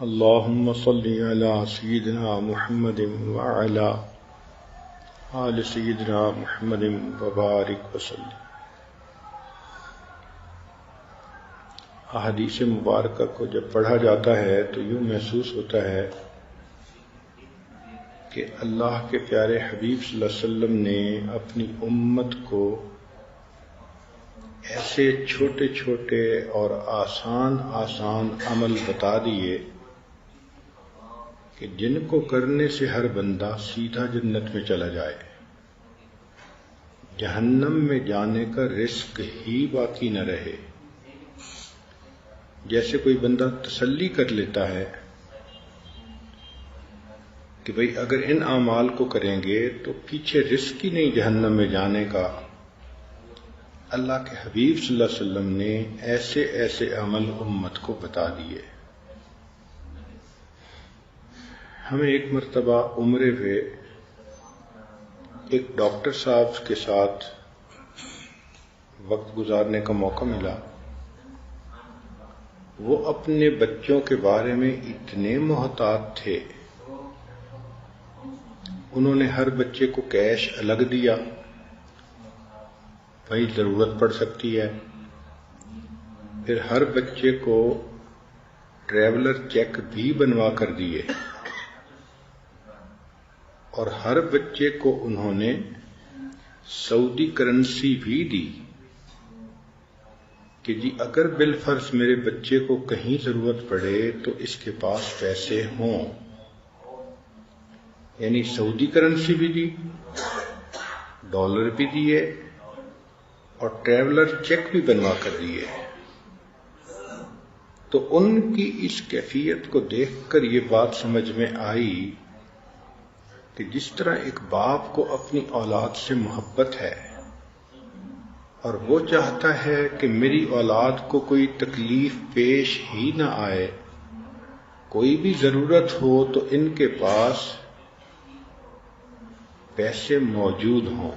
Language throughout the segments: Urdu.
اللهم صل على سيدنا محمد وعلى آل سيدنا محمد وبارك وسلم۔ احادیث مبارکہ کو جب پڑھا جاتا ہے تو یوں محسوس ہوتا ہے کہ اللہ کے پیارے حبیب صلی اللہ علیہ وسلم نے اپنی امت کو ایسے چھوٹے چھوٹے اور آسان عمل بتا دیے کہ جن کو کرنے سے ہر بندہ سیدھا جنت میں چلا جائے، جہنم میں جانے کا رزق ہی باقی نہ رہے۔ جیسے کوئی بندہ تسلی کر لیتا ہے کہ بھئی اگر ان اعمال کو کریں گے تو پیچھے رزق ہی نہیں جہنم میں جانے کا، اللہ کے حبیب صلی اللہ علیہ وسلم نے ایسے ایسے عمل امت کو بتا دیے۔ ہمیں ایک مرتبہ عمرے پہ ایک ڈاکٹر صاحب کے ساتھ وقت گزارنے کا موقع ملا۔ وہ اپنے بچوں کے بارے میں اتنے محتاط تھے، انہوں نے ہر بچے کو کیش الگ دیا، بھائی ضرورت پڑ سکتی ہے۔ پھر ہر بچے کو ٹریولر چیک بھی بنوا کر دیے، اور ہر بچے کو انہوں نے سعودی کرنسی بھی دی کہ جی اگر بالفرض میرے بچے کو کہیں ضرورت پڑے تو اس کے پاس پیسے ہوں۔ یعنی سعودی کرنسی بھی دی، ڈالر بھی دیے، اور ٹریولر چیک بھی بنوا کر دیے۔ تو ان کی اس کیفیت کو دیکھ کر یہ بات سمجھ میں آئی کہ جس طرح ایک باپ کو اپنی اولاد سے محبت ہے اور وہ چاہتا ہے کہ میری اولاد کو کوئی تکلیف پیش ہی نہ آئے، کوئی بھی ضرورت ہو تو ان کے پاس پیسے موجود ہوں،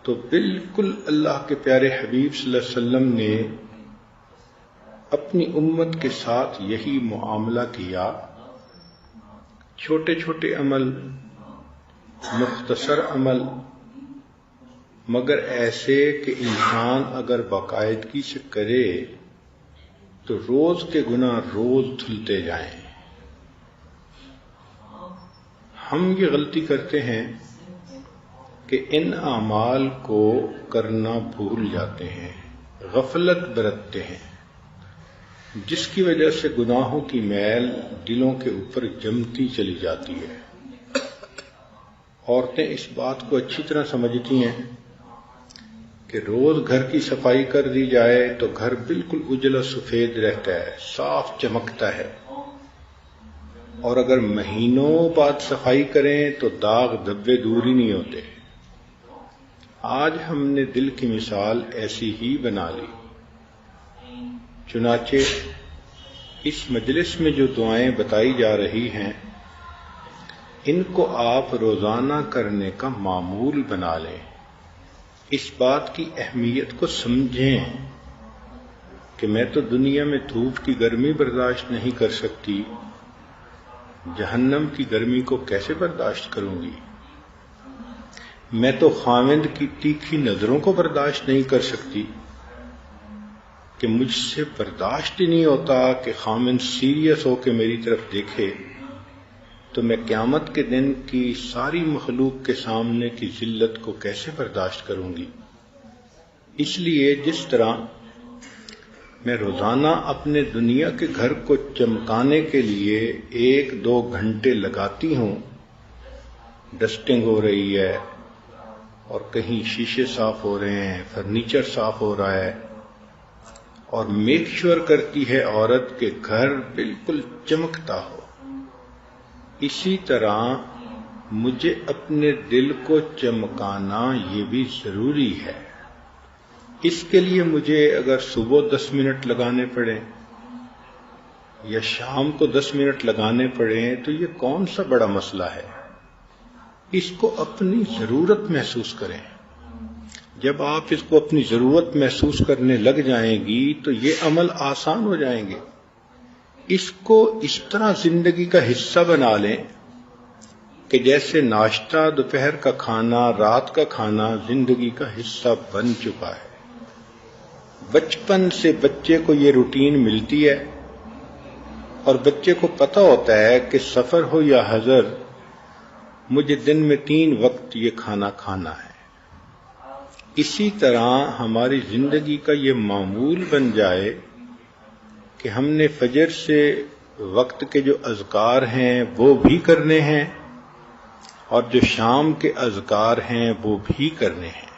تو بالکل اللہ کے پیارے حبیب صلی اللہ علیہ وسلم نے اپنی امت کے ساتھ یہی معاملہ کیا۔ چھوٹے چھوٹے عمل، مختصر عمل، مگر ایسے کہ انسان اگر باقاعدگی سے کرے تو روز کے گناہ روز دھلتے جائیں۔ ہم یہ غلطی کرتے ہیں کہ ان اعمال کو کرنا بھول جاتے ہیں، غفلت برتتے ہیں، جس کی وجہ سے گناہوں کی میل دلوں کے اوپر جمتی چلی جاتی ہے۔ عورتیں اس بات کو اچھی طرح سمجھتی ہیں کہ روز گھر کی صفائی کر دی جائے تو گھر بالکل اجلا سفید رہتا ہے، صاف چمکتا ہے، اور اگر مہینوں بعد صفائی کریں تو داغ دھبے دور ہی نہیں ہوتے۔ آج ہم نے دل کی مثال ایسی ہی بنا لی۔ چنانچہ اس مجلس میں جو دعائیں بتائی جا رہی ہیں ان کو آپ روزانہ کرنے کا معمول بنا لیں۔ اس بات کی اہمیت کو سمجھیں کہ میں تو دنیا میں دھوپ کی گرمی برداشت نہیں کر سکتی، جہنم کی گرمی کو کیسے برداشت کروں گی؟ میں تو خاوند کی تیکھی نظروں کو برداشت نہیں کر سکتی کہ مجھ سے برداشت ہی نہیں ہوتا کہ خاوند سیریس ہو کے میری طرف دیکھے، تو میں قیامت کے دن کی ساری مخلوق کے سامنے کی ذلت کو کیسے برداشت کروں گی؟ اس لیے جس طرح میں روزانہ اپنے دنیا کے گھر کو چمکانے کے لیے 1-2 گھنٹے لگاتی ہوں، ڈسٹنگ ہو رہی ہے اور کہیں شیشے صاف ہو رہے ہیں، فرنیچر صاف ہو رہا ہے، اور میک شور کرتی ہے عورت کہ گھر بالکل چمکتا ہو، اسی طرح مجھے اپنے دل کو چمکانا یہ بھی ضروری ہے۔ اس کے لیے مجھے اگر صبح 10 منٹ لگانے پڑیں یا شام کو 10 منٹ لگانے پڑیں تو یہ کون سا بڑا مسئلہ ہے؟ اس کو اپنی ضرورت محسوس کریں۔ جب آپ اس کو اپنی ضرورت محسوس کرنے لگ جائیں گی تو یہ عمل آسان ہو جائیں گے۔ اس کو اس طرح زندگی کا حصہ بنا لیں کہ جیسے ناشتہ، دوپہر کا کھانا، رات کا کھانا زندگی کا حصہ بن چکا ہے۔ بچپن سے بچے کو یہ روٹین ملتی ہے اور بچے کو پتہ ہوتا ہے کہ سفر ہو یا حضر مجھے دن میں 3 وقت یہ کھانا کھانا ہے۔ اسی طرح ہماری زندگی کا یہ معمول بن جائے کہ ہم نے فجر سے وقت کے جو اذکار ہیں وہ بھی کرنے ہیں اور جو شام کے اذکار ہیں وہ بھی کرنے ہیں۔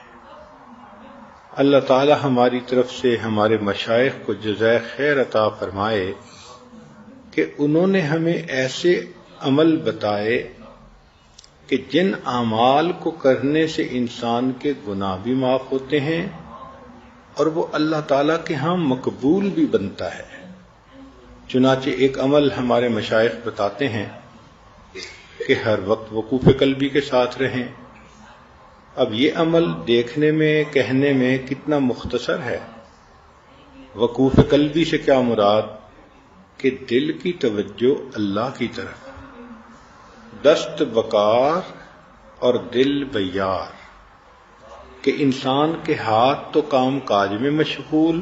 اللہ تعالی ہماری طرف سے ہمارے مشائخ کو جزائے خیر عطا فرمائے کہ انہوں نے ہمیں ایسے عمل بتائے کہ جن اعمال کو کرنے سے انسان کے گناہ بھی معاف ہوتے ہیں اور وہ اللہ تعالیٰ کے ہاں مقبول بھی بنتا ہے۔ چنانچہ ایک عمل ہمارے مشائخ بتاتے ہیں کہ ہر وقت وقوف قلبی کے ساتھ رہیں۔ اب یہ عمل دیکھنے میں، کہنے میں کتنا مختصر ہے۔ وقوف قلبی سے کیا مراد؟ کہ دل کی توجہ اللہ کی طرف، دست بکار اور دل بیار، کہ انسان کے ہاتھ تو کام کاج میں مشغول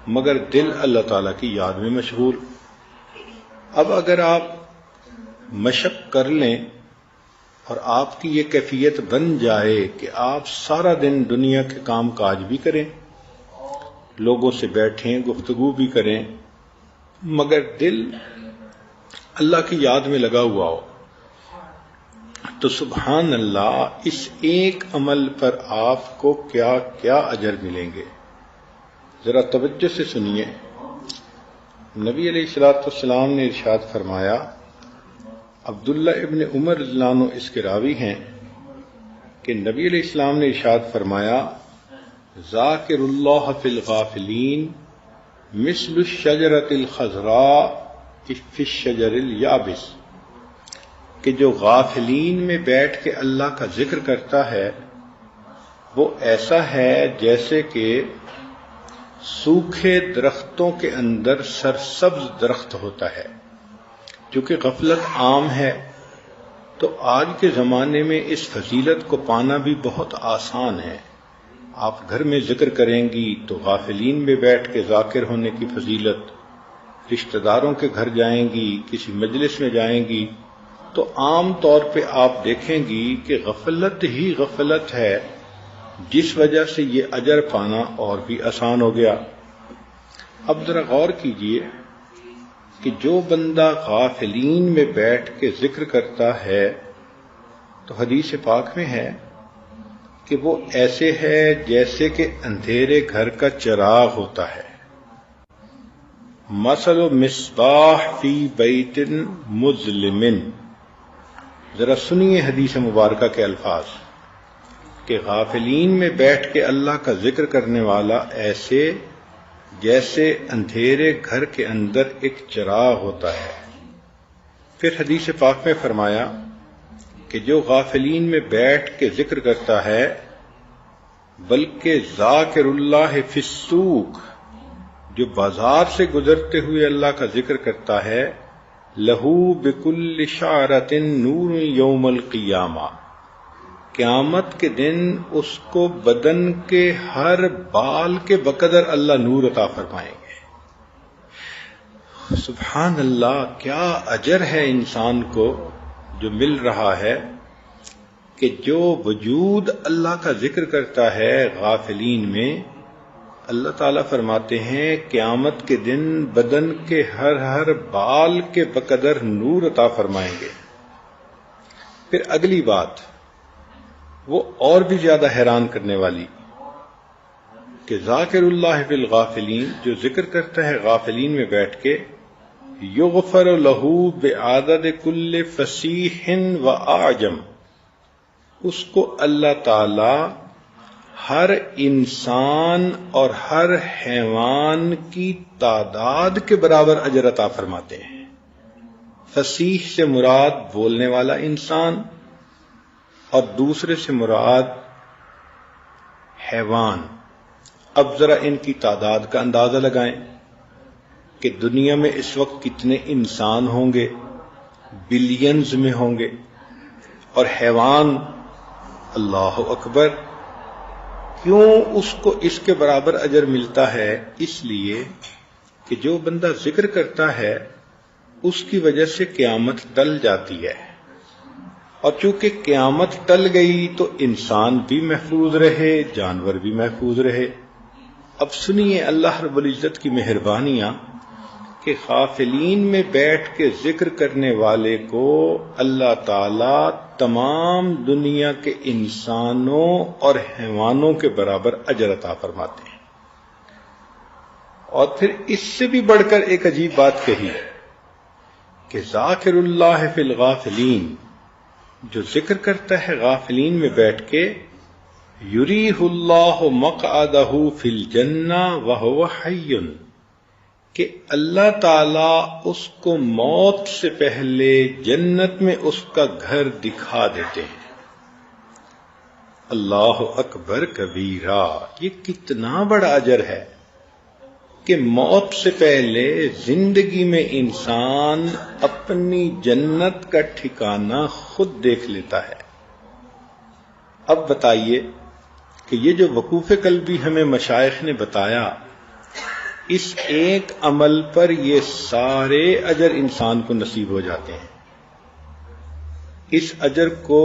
مگر دل اللہ تعالیٰ کی یاد میں مشغول۔ اب اگر آپ مشق کر لیں اور آپ کی یہ کیفیت بن جائے کہ آپ سارا دن دنیا کے کام کاج بھی کریں، لوگوں سے بیٹھیں، گفتگو بھی کریں، مگر دل اللہ کی یاد میں لگا ہوا ہو، تو سبحان اللہ اس ایک عمل پر آپ کو کیا کیا اجر ملیں گے۔ ذرا توجہ سے سنیے۔ نبی علیہ الصلوۃ والسلام نے ارشاد فرمایا، عبداللہ ابن عمر رضی اللہ عنہ اس کے راوی ہیں کہ نبی علیہ السلام نے ارشاد فرمایا، ذاکر اللہ فی الغافلین مثل الشجرۃ الخضراء فی الشجر الیابس، کہ جو غافلین میں بیٹھ کے اللہ کا ذکر کرتا ہے وہ ایسا ہے جیسے کہ سوکھے درختوں کے اندر سرسبز درخت ہوتا ہے۔ چونکہ غفلت عام ہے تو آج کے زمانے میں اس فضیلت کو پانا بھی بہت آسان ہے۔ آپ گھر میں ذکر کریں گی تو غافلین میں بیٹھ کے ذاکر ہونے کی فضیلت، رشتہ داروں کے گھر جائیں گی، کسی مجلس میں جائیں گی تو عام طور پہ آپ دیکھیں گی کہ غفلت ہی غفلت ہے، جس وجہ سے یہ اجر پانا اور بھی آسان ہو گیا۔ اب ذرا غور کیجئے کہ جو بندہ غافلین میں بیٹھ کے ذکر کرتا ہے تو حدیث پاک میں ہے کہ وہ ایسے ہے جیسے کہ اندھیرے گھر کا چراغ ہوتا ہے۔ مثل مصباح فی بیت مظلم، ذرا سنیے حدیث مبارکہ کے الفاظ کہ غافلین میں بیٹھ کے اللہ کا ذکر کرنے والا ایسے جیسے اندھیرے گھر کے اندر ایک چراغ ہوتا ہے۔ پھر حدیث پاک میں فرمایا کہ جو غافلین میں بیٹھ کے ذکر کرتا ہے بلکہ ذاکر اللہ فی السوق، جو بازار سے گزرتے ہوئے اللہ کا ذکر کرتا ہے، لہو بکل شعرۃ نور یوم القیامہ، قیامت کے دن اس کو بدن کے ہر بال کے بقدر اللہ نور عطا فرمائیں گے۔ سبحان اللہ، کیا اجر ہے انسان کو جو مل رہا ہے کہ جو وجود اللہ کا ذکر کرتا ہے غافلین میں، اللہ تعالیٰ فرماتے ہیں قیامت کے دن بدن کے ہر بال کے بقدر نور عطا فرمائیں گے۔ پھر اگلی بات وہ اور بھی زیادہ حیران کرنے والی کہ ذاکر اللہ فی الغافلین، جو ذکر کرتا ہے غافلین میں بیٹھ کے، یغفر لہ بعدد کل فصیح و اعجم، اس کو اللہ تعالی ہر انسان اور ہر حیوان کی تعداد کے برابر اجر عطا فرماتے ہیں۔ فصیح سے مراد بولنے والا انسان اور دوسرے سے مراد حیوان۔ اب ذرا ان کی تعداد کا اندازہ لگائیں۔ کہ دنیا میں اس وقت کتنے انسان ہوں گے، بلینز میں ہوں گے، اور حیوان، اللہ اکبر، کیوں اس کو اس کے برابر اجر ملتا ہے؟ اس لیے کہ جو بندہ ذکر کرتا ہے اس کی وجہ سے قیامت ٹل جاتی ہے، اور چونکہ قیامت ٹل گئی تو انسان بھی محفوظ رہے، جانور بھی محفوظ رہے۔ اب سنیے اللہ رب العزت کی مہربانیاں کہ غافلین میں بیٹھ کے ذکر کرنے والے کو اللہ تعالی تمام دنیا کے انسانوں اور حیوانوں کے برابر اجر عطا فرماتے ہیں۔ اور پھر اس سے بھی بڑھ کر ایک عجیب بات کہی کہ ذاکر اللہ فی الغافلین، جو ذکر کرتا ہے غافلین میں بیٹھ کے، یریہ اللہ مقعدہ فی الجنہ وہو حی، کہ اللہ تعالی اس کو موت سے پہلے جنت میں اس کا گھر دکھا دیتے ہیں۔ اللہ اکبر کبیرہ، یہ کتنا بڑا اجر ہے کہ موت سے پہلے زندگی میں انسان اپنی جنت کا ٹھکانہ خود دیکھ لیتا ہے۔ اب بتائیے کہ یہ جو وقوف قلبی ہمیں مشائخ نے بتایا، اس ایک عمل پر یہ سارے اجر انسان کو نصیب ہو جاتے ہیں۔ اس اجر کو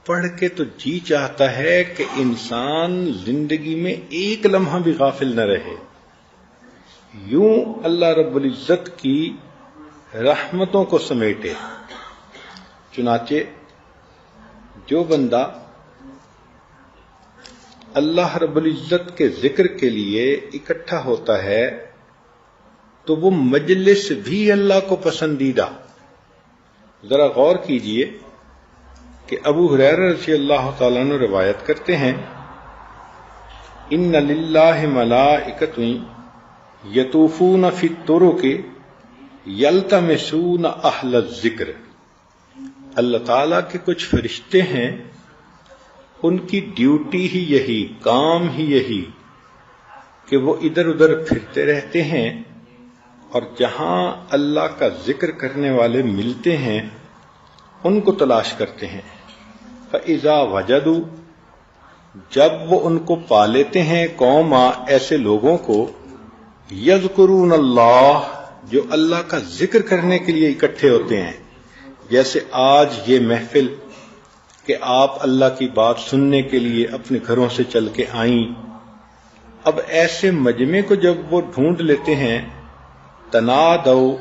پڑھ کے تو جی چاہتا ہے کہ انسان زندگی میں ایک لمحہ بھی غافل نہ رہے۔ یوں اللہ رب العزت کی رحمتوں کو سمیٹے۔ چنانچہ جو بندہ اللہ رب العزت کے ذکر کے لیے اکٹھا ہوتا ہے تو وہ مجلس بھی اللہ کو پسندیدہ۔ ذرا غور کیجئے کہ ابو ہریرہ رضی اللہ تعالیٰ عنہ روایت کرتے ہیں، ان للہ ملائکۃ یطوفون فی الطرق یلتمسون اہل الذکر، اللہ تعالیٰ کے کچھ فرشتے ہیں، ان کی ڈیوٹی ہی یہی، کام ہی یہی کہ وہ ادھر ادھر پھرتے رہتے ہیں اور جہاں اللہ کا ذکر کرنے والے ملتے ہیں ان کو تلاش کرتے ہیں۔ فَإِذَا وَجَدُوا، جب وہ ان کو پا لیتے ہیں، قوم ایسے لوگوں کو، یذکرون اللہ، جو اللہ کا ذکر کرنے کے لیے اکٹھے ہوتے ہیں، جیسے آج یہ محفل کہ آپ اللہ کی بات سننے کے لیے اپنے گھروں سے چل کے آئیں۔ اب ایسے مجمع کو جب وہ ڈھونڈ لیتے ہیں، تنادوا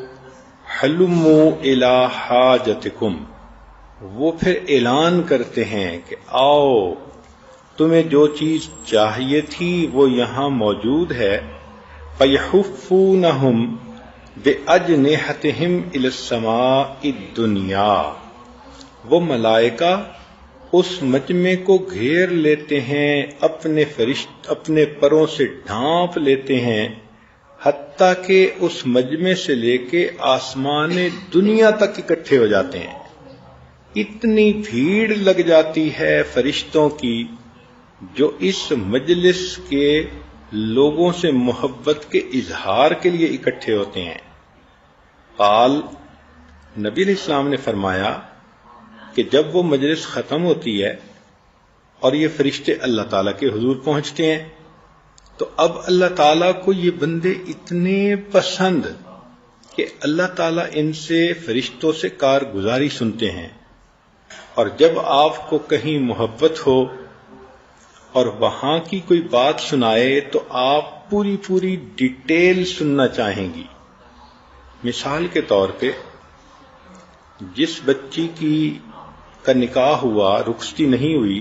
حلموا الی حاجتکم، وہ پھر اعلان کرتے ہیں کہ آؤ، تمہیں جو چیز چاہیے تھی وہ یہاں موجود ہے۔ فیحفونہم بأجنحتہم الی السماء الدنیا، وہ ملائکہ اس مجمع کو گھیر لیتے ہیں، اپنے پروں سے ڈھانپ لیتے ہیں، حتیٰ کہ اس مجمع سے لے کے آسمان دنیا تک اکٹھے ہو جاتے ہیں۔ اتنی بھیڑ لگ جاتی ہے فرشتوں کی جو اس مجلس کے لوگوں سے محبت کے اظہار کے لیے اکٹھے ہوتے ہیں۔ قال، نبی علیہ السلام نے فرمایا کہ جب وہ مجلس ختم ہوتی ہے اور یہ فرشتے اللہ تعالیٰ کے حضور پہنچتے ہیں تو اب اللہ تعالیٰ کو یہ بندے اتنے پسند کہ اللہ تعالیٰ ان سے، فرشتوں سے کارگزاری سنتے ہیں، اور جب آپ کو کہیں محبت ہو اور وہاں کی کوئی بات سنائے تو آپ پوری ڈیٹیل سننا چاہیں گی۔ مثال کے طور پہ جس بچی کا نکاح ہوا، رخصتی نہیں ہوئی،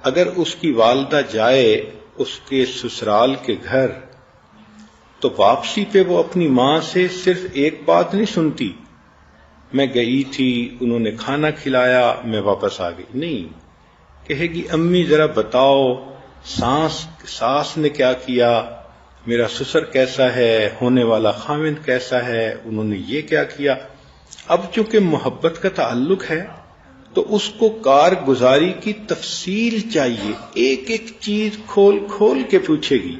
اگر اس کی والدہ جائے اس کے سسرال کے گھر تو واپسی پہ وہ اپنی ماں سے صرف ایک بات نہیں سنتی، میں گئی تھی، انہوں نے کھانا کھلایا، میں واپس آ گئی، نہیں، کہے گی امی ذرا بتاؤ ساس نے کیا کیا، میرا سسر کیسا ہے، ہونے والا خاوند کیسا ہے، انہوں نے یہ کیا کیا۔ اب چونکہ محبت کا تعلق ہے تو اس کو کارگزاری کی تفصیل چاہیے، ایک ایک چیز کھول کے پوچھے گی۔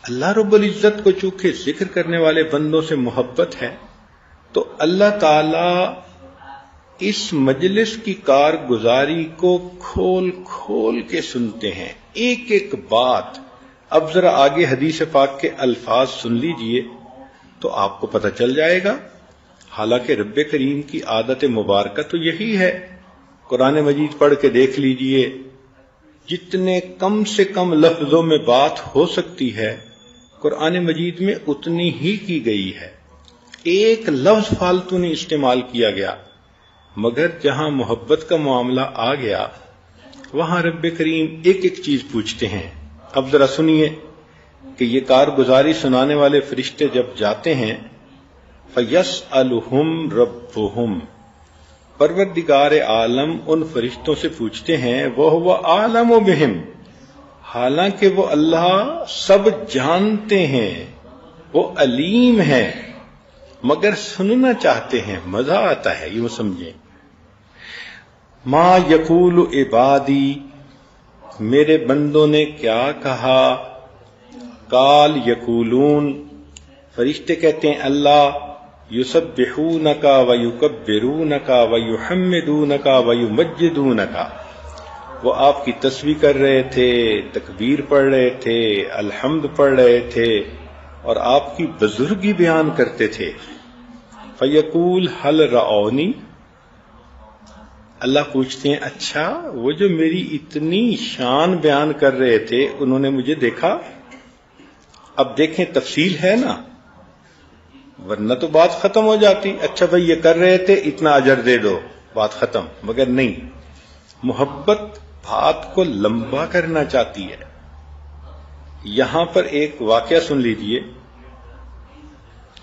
اللہ رب العزت کو چونکہ ذکر کرنے والے بندوں سے محبت ہے تو اللہ تعالی اس مجلس کی کارگزاری کو کھول کھول کے سنتے ہیں، ایک ایک بات۔ اب ذرا آگے حدیث پاک کے الفاظ سن لیجئے تو آپ کو پتہ چل جائے گا۔ حالانکہ رب کریم کی عادت مبارکہ تو یہی ہے، قرآن مجید پڑھ کے دیکھ لیجئے، جتنے کم سے کم لفظوں میں بات ہو سکتی ہے قرآن مجید میں اتنی ہی کی گئی ہے، ایک لفظ فالتو نہیں استعمال کیا گیا۔ مگر جہاں محبت کا معاملہ آ گیا وہاں رب کریم ایک ایک چیز پوچھتے ہیں۔ اب ذرا سنیے کہ یہ کارگزاری سنانے والے فرشتے جب جاتے ہیں فَيَسْأَلُهُمْ رَبُّهُمْ، پروردگار عالم ان فرشتوں سے پوچھتے ہیں وَهُوَ أَعْلَمُ بِهِمْ، حالانکہ وہ اللہ سب جانتے ہیں، وہ علیم ہے، مگر سننا چاہتے ہیں، مزہ آتا ہے، یوں سمجھیں۔ ما یقول عبادی، میرے بندوں نے کیا کہا، قال یقولون، فرشتے کہتے ہیں اللہ، یسبحونک ویکبرونک ویحمدونک ویمجدونک، وہ آپ کی تسبیح کر رہے تھے، تکبیر پڑھ رہے تھے، الحمد پڑھ رہے تھے اور آپ کی بزرگی بیان کرتے تھے۔ فیقول هل رعونی، اللہ پوچھتے ہیں اچھا وہ جو میری اتنی شان بیان کر رہے تھے انہوں نے مجھے دیکھا؟ اب دیکھیں تفصیل ہے نا، ورنہ تو بات ختم ہو جاتی، اچھا بھائی یہ کر رہے تھے اتنا اجر دے دو، بات ختم۔ مگر نہیں، محبت بات کو لمبا کرنا چاہتی ہے۔ یہاں پر ایک واقعہ سن لیجئے۔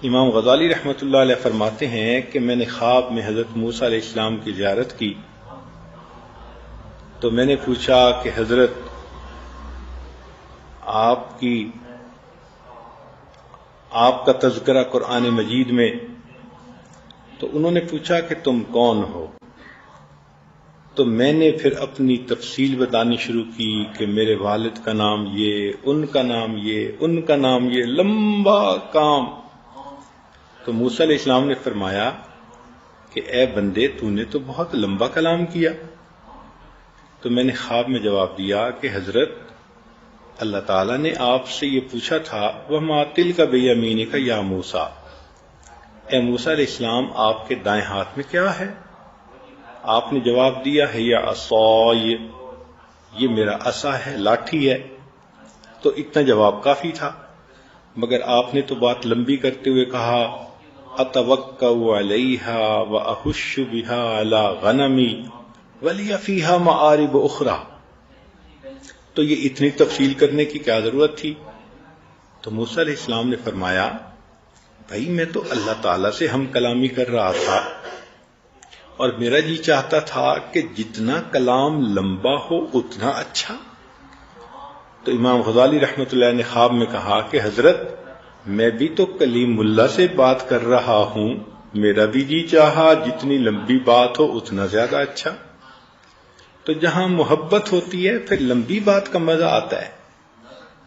امام غزالی رحمۃ اللہ علیہ فرماتے ہیں کہ میں نے خواب میں حضرت موسیٰ علیہ السلام کی زیارت کی تو میں نے پوچھا کہ حضرت آپ کا تذکرہ قرآن مجید میں، تو انہوں نے پوچھا کہ تم کون ہو؟ تو میں نے پھر اپنی تفصیل بتانی شروع کی کہ میرے والد کا نام یہ، ان کا نام یہ، ان کا نام یہ، لمبا کام۔ تو موسیٰ علیہ السلام نے فرمایا کہ اے بندے تو نے تو بہت لمبا کلام کیا۔ تو میں نے خواب میں جواب دیا کہ حضرت اللہ تعالیٰ نے آپ سے یہ پوچھا تھا وَمَا تِلْكَ بِيَمِينِكَ یا موسیٰ، اے موسیٰ علیہ السلام آپ کے دائیں ہاتھ میں کیا ہے؟ آپ نے جواب دیا ہے یا عصای، یہ میرا عصا ہے، لاٹھی ہے۔ تو اتنا جواب کافی تھا، مگر آپ نے تو بات لمبی کرتے ہوئے کہا اتوکأ علیہا واحش بہا علی غنمی ولی فیہا معارب اخری، تو یہ اتنی تفصیل کرنے کی کیا ضرورت تھی؟ تو موسیٰ علیہ السلام نے فرمایا بھائی میں تو اللہ تعالیٰ سے ہم کلامی کر رہا تھا اور میرا جی چاہتا تھا کہ جتنا کلام لمبا ہو اتنا اچھا۔ تو امام غزالی رحمۃ اللہ نے خواب میں کہا کہ حضرت میں بھی تو کلیم اللہ سے بات کر رہا ہوں، میرا بھی جی چاہا جتنی لمبی بات ہو اتنا زیادہ اچھا۔ تو جہاں محبت ہوتی ہے پھر لمبی بات کا مزہ آتا ہے۔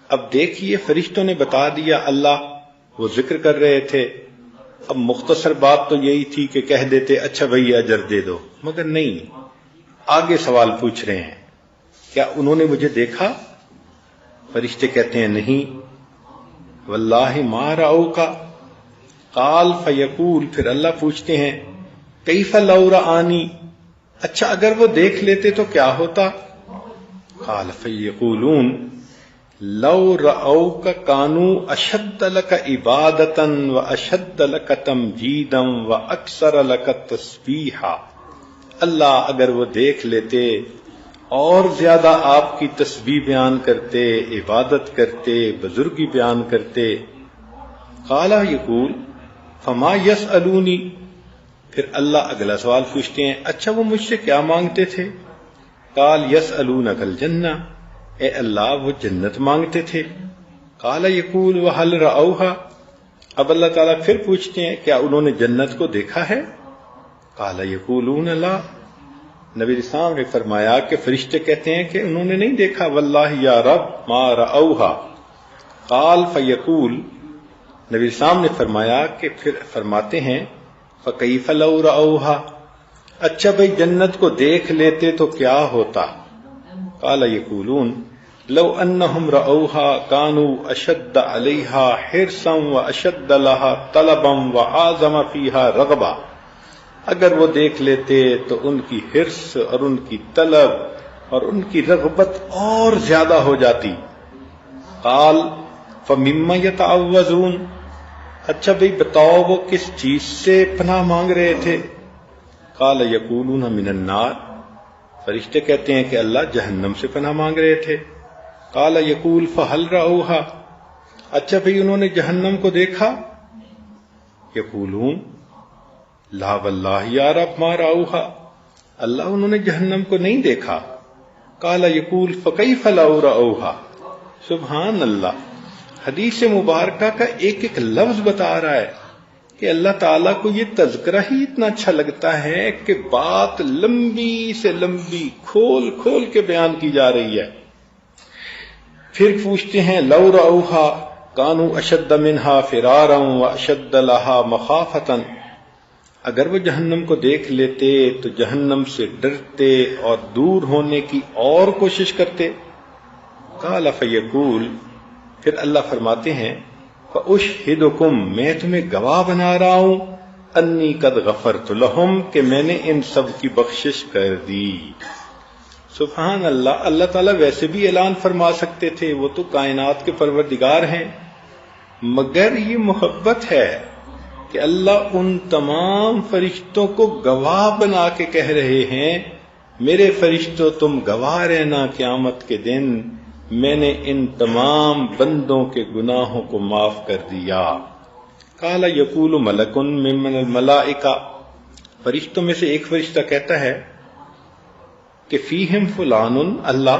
اب دیکھیے فرشتوں نے بتا دیا اللہ وہ ذکر کر رہے تھے، اب مختصر بات تو یہی تھی کہ کہہ دیتے اچھا بھئی اجر دے دو، مگر نہیں، آگے سوال پوچھ رہے ہیں کیا انہوں نے مجھے دیکھا؟ فرشتے کہتے ہیں نہیں، واللہ ما رأوک، قال فیقول، پھر اللہ پوچھتے ہیں کیف لو رآنی، اچھا اگر وہ دیکھ لیتے تو کیا ہوتا؟ قال فیقولون لو رأوک کانوا اشد لک عبادتا واشد لک تمجیدا واکثر لک تسبیحا، اللہ اگر وہ دیکھ لیتے اور زیادہ آپ کی تسبیح بیان کرتے، عبادت کرتے، بزرگی بیان کرتے۔ قال یقول فما یسألونی، پھر اللہ اگلا سوال پوچھتے ہیں اچھا وہ مجھ سے کیا مانگتے تھے؟ قال یسألونک الجنہ، اے اللہ وہ جنت مانگتے تھے۔ قال یقول وہل رأوہا، اب اللہ تعالیٰ پھر پوچھتے ہیں کیا انہوں نے جنت کو دیکھا ہے؟ قال یقولون لا، نبی اسلام نے فرمایا کہ فرشتے کہتے ہیں کہ انہوں نے نہیں دیکھا، واللہ یا رب ما رأوہا، قال فیقول، نبی اسلام نے فرمایا کہ پھر فرماتے ہیں فکیف لو رأوہا، اچھا بھئی جنت کو دیکھ لیتے تو کیا ہوتا؟ قال یقولون لو انہم رأوہا کانوا اشد علیہا حرصا واشد لها طلبا واعظم فیہا رغبا، اگر وہ دیکھ لیتے تو ان کی حرص اور ان کی طلب اور ان کی رغبت اور زیادہ ہو جاتی۔ قال فمما یتعوذون، اچھا بھئی بتاؤ وہ کس چیز سے پناہ مانگ رہے تھے؟ قال یقولون من النار، فرشتے کہتے ہیں کہ اللہ جہنم سے پناہ مانگ رہے تھے۔ قال یقول فہل رأوہا، اچھا بھئی انہوں نے جہنم کو دیکھا؟ یقولون لا واللہ یا رب ما رأوہا، اللہ انہوں نے جہنم کو نہیں دیکھا۔ قال یقول فکیف لو رأوہا، سبحان اللہ، حدیث مبارکہ کا ایک ایک لفظ بتا رہا ہے کہ اللہ تعالیٰ کو یہ تذکرہ ہی اتنا اچھا لگتا ہے کہ بات لمبی سے لمبی کھول کھول کے بیان کی جا رہی ہے۔ پھر پوچھتے ہیں لو رأوہا کانوا اشد منہا فرارا واشد لها مخافتا، اگر وہ جہنم کو دیکھ لیتے تو جہنم سے ڈرتے اور دور ہونے کی اور کوشش کرتے۔ قال فیقول، پھر اللہ فرماتے ہیں فأشہدکم، میں تمہیں گواہ بنا رہا ہوں، انی قد غفرت لہم، کہ میں نے ان سب کی بخشش کر دی۔ سبحان اللہ، اللہ تعالیٰ ویسے بھی اعلان فرما سکتے تھے، وہ تو کائنات کے پروردگار ہیں، مگر یہ محبت ہے کہ اللہ ان تمام فرشتوں کو گواہ بنا کے کہہ رہے ہیں میرے فرشتوں تم گواہ رہنا قیامت کے دن میں نے ان تمام بندوں کے گناہوں کو معاف کر دیا۔ قال یقول ملک ممن الملائکہ، فرشتوں میں سے ایک فرشتہ کہتا ہے کہ فیہم فلان، اللہ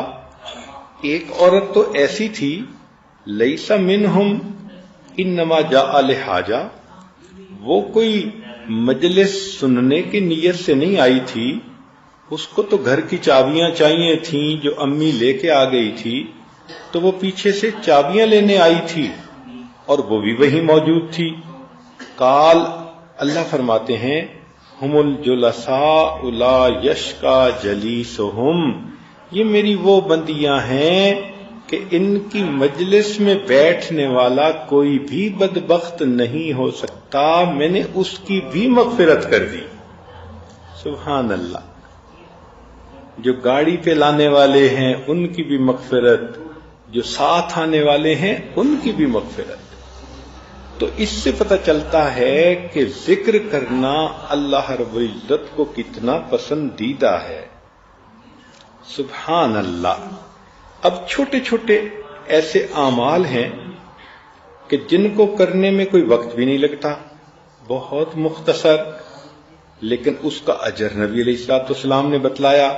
ایک عورت تو ایسی تھی، لیس منہم انما جاء لحاجہ، وہ کوئی مجلس سننے کی نیت سے نہیں آئی تھی، اس کو تو گھر کی چابیاں چاہیے تھیں جو امی لے کے آ گئی تھی، تو وہ پیچھے سے چابیاں لینے آئی تھی اور وہ بھی وہیں موجود تھی۔ قال، اللہ فرماتے ہیں ہم الجلساء لا یشقا جلیسہم، یہ میری وہ بندیاں ہیں کہ ان کی مجلس میں بیٹھنے والا کوئی بھی بدبخت نہیں ہو سکتا، میں نے اس کی بھی مغفرت کر دی۔ سبحان اللہ، جو گاڑی پہ لانے والے ہیں ان کی بھی مغفرت، جو ساتھ آنے والے ہیں ان کی بھی مغفرت۔ تو اس سے پتہ چلتا ہے کہ ذکر کرنا اللہ رب العزت کو کتنا پسندیدہ ہے۔ سبحان اللہ۔ اب چھوٹے چھوٹے ایسے اعمال ہیں کہ جن کو کرنے میں کوئی وقت بھی نہیں لگتا، بہت مختصر، لیکن اس کا اجر نبی علیہ الصلوۃ والسلام نے بتلایا۔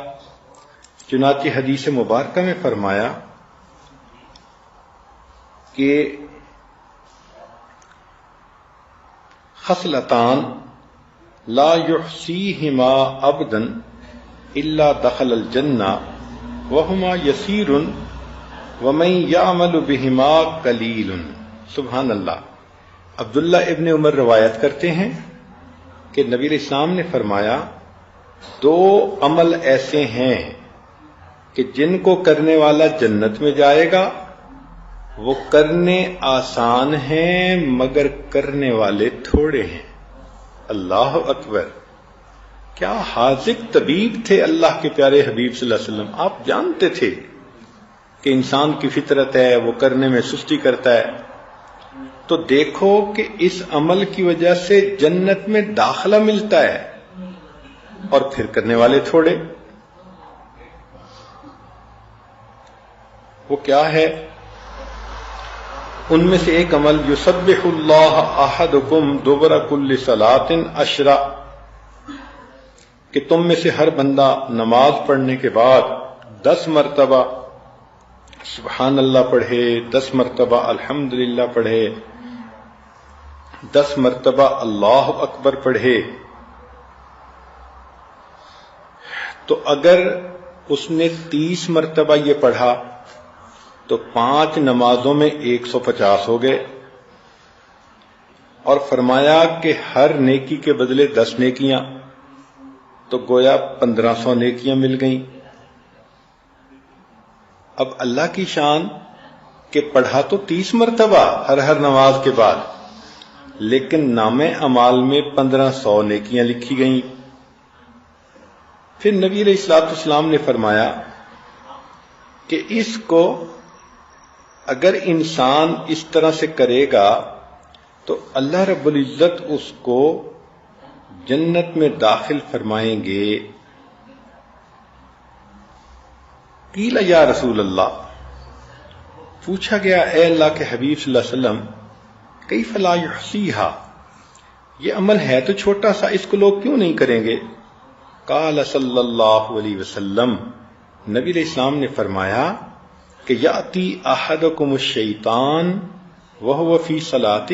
چنانچہ حدیث مبارکہ میں فرمایا کہ خصلتان لا یحصیہما عبدا الا دخل الجنہ وہما یسیر ومن یعمل بہما قلیل۔ سبحان اللہ۔ عبداللہ ابن عمر روایت کرتے ہیں کہ نبی علیہ السلام نے فرمایا دو عمل ایسے ہیں کہ جن کو کرنے والا جنت میں جائے گا، وہ کرنے آسان ہیں مگر کرنے والے تھوڑے ہیں۔ اللہ اکبر، کیا حاذق طبیب تھے اللہ کے پیارے حبیب صلی اللہ علیہ وسلم۔ آپ جانتے تھے کہ انسان کی فطرت ہے، وہ کرنے میں سستی کرتا ہے، تو دیکھو کہ اس عمل کی وجہ سے جنت میں داخلہ ملتا ہے اور پھر کرنے والے تھوڑے۔ وہ کیا ہے؟ ان میں سے ایک عمل یسبح اللہ احدکم دبر کل صلاۃ 10، کہ تم میں سے ہر بندہ نماز پڑھنے کے بعد 10 مرتبہ سبحان اللہ پڑھے، 10 مرتبہ الحمدللہ پڑھے، 10 مرتبہ اللہ اکبر پڑھے۔ تو اگر اس نے 30 مرتبہ یہ پڑھا تو 5 نمازوں میں 150 ہو گئے، اور فرمایا کہ ہر نیکی کے بدلے 10 نیکیاں، تو گویا 1500 نیکیاں مل گئیں۔ اب اللہ کی شان کہ پڑھا تو 30 مرتبہ ہر نماز کے بعد، لیکن نام اعمال میں 1500 نیکیاں لکھی گئیں۔ پھر نبی علیہ الصلوۃ والسلام نے فرمایا کہ اس کو اگر انسان اس طرح سے کرے گا تو اللہ رب العزت اس کو جنت میں داخل فرمائیں گے۔ قیل یا رسول اللہ، پوچھا گیا اے اللہ کے حبیب صلی اللہ علیہ وسلم، کیف لا یحصیھا، یہ عمل ہے تو چھوٹا سا، اس کو لوگ کیوں نہیں کریں گے؟ قال صلی اللہ علیہ وسلم، نبی علیہ السلام نے فرمایا کہ یاتی احدکم الشیطان وهو فی صلاتہ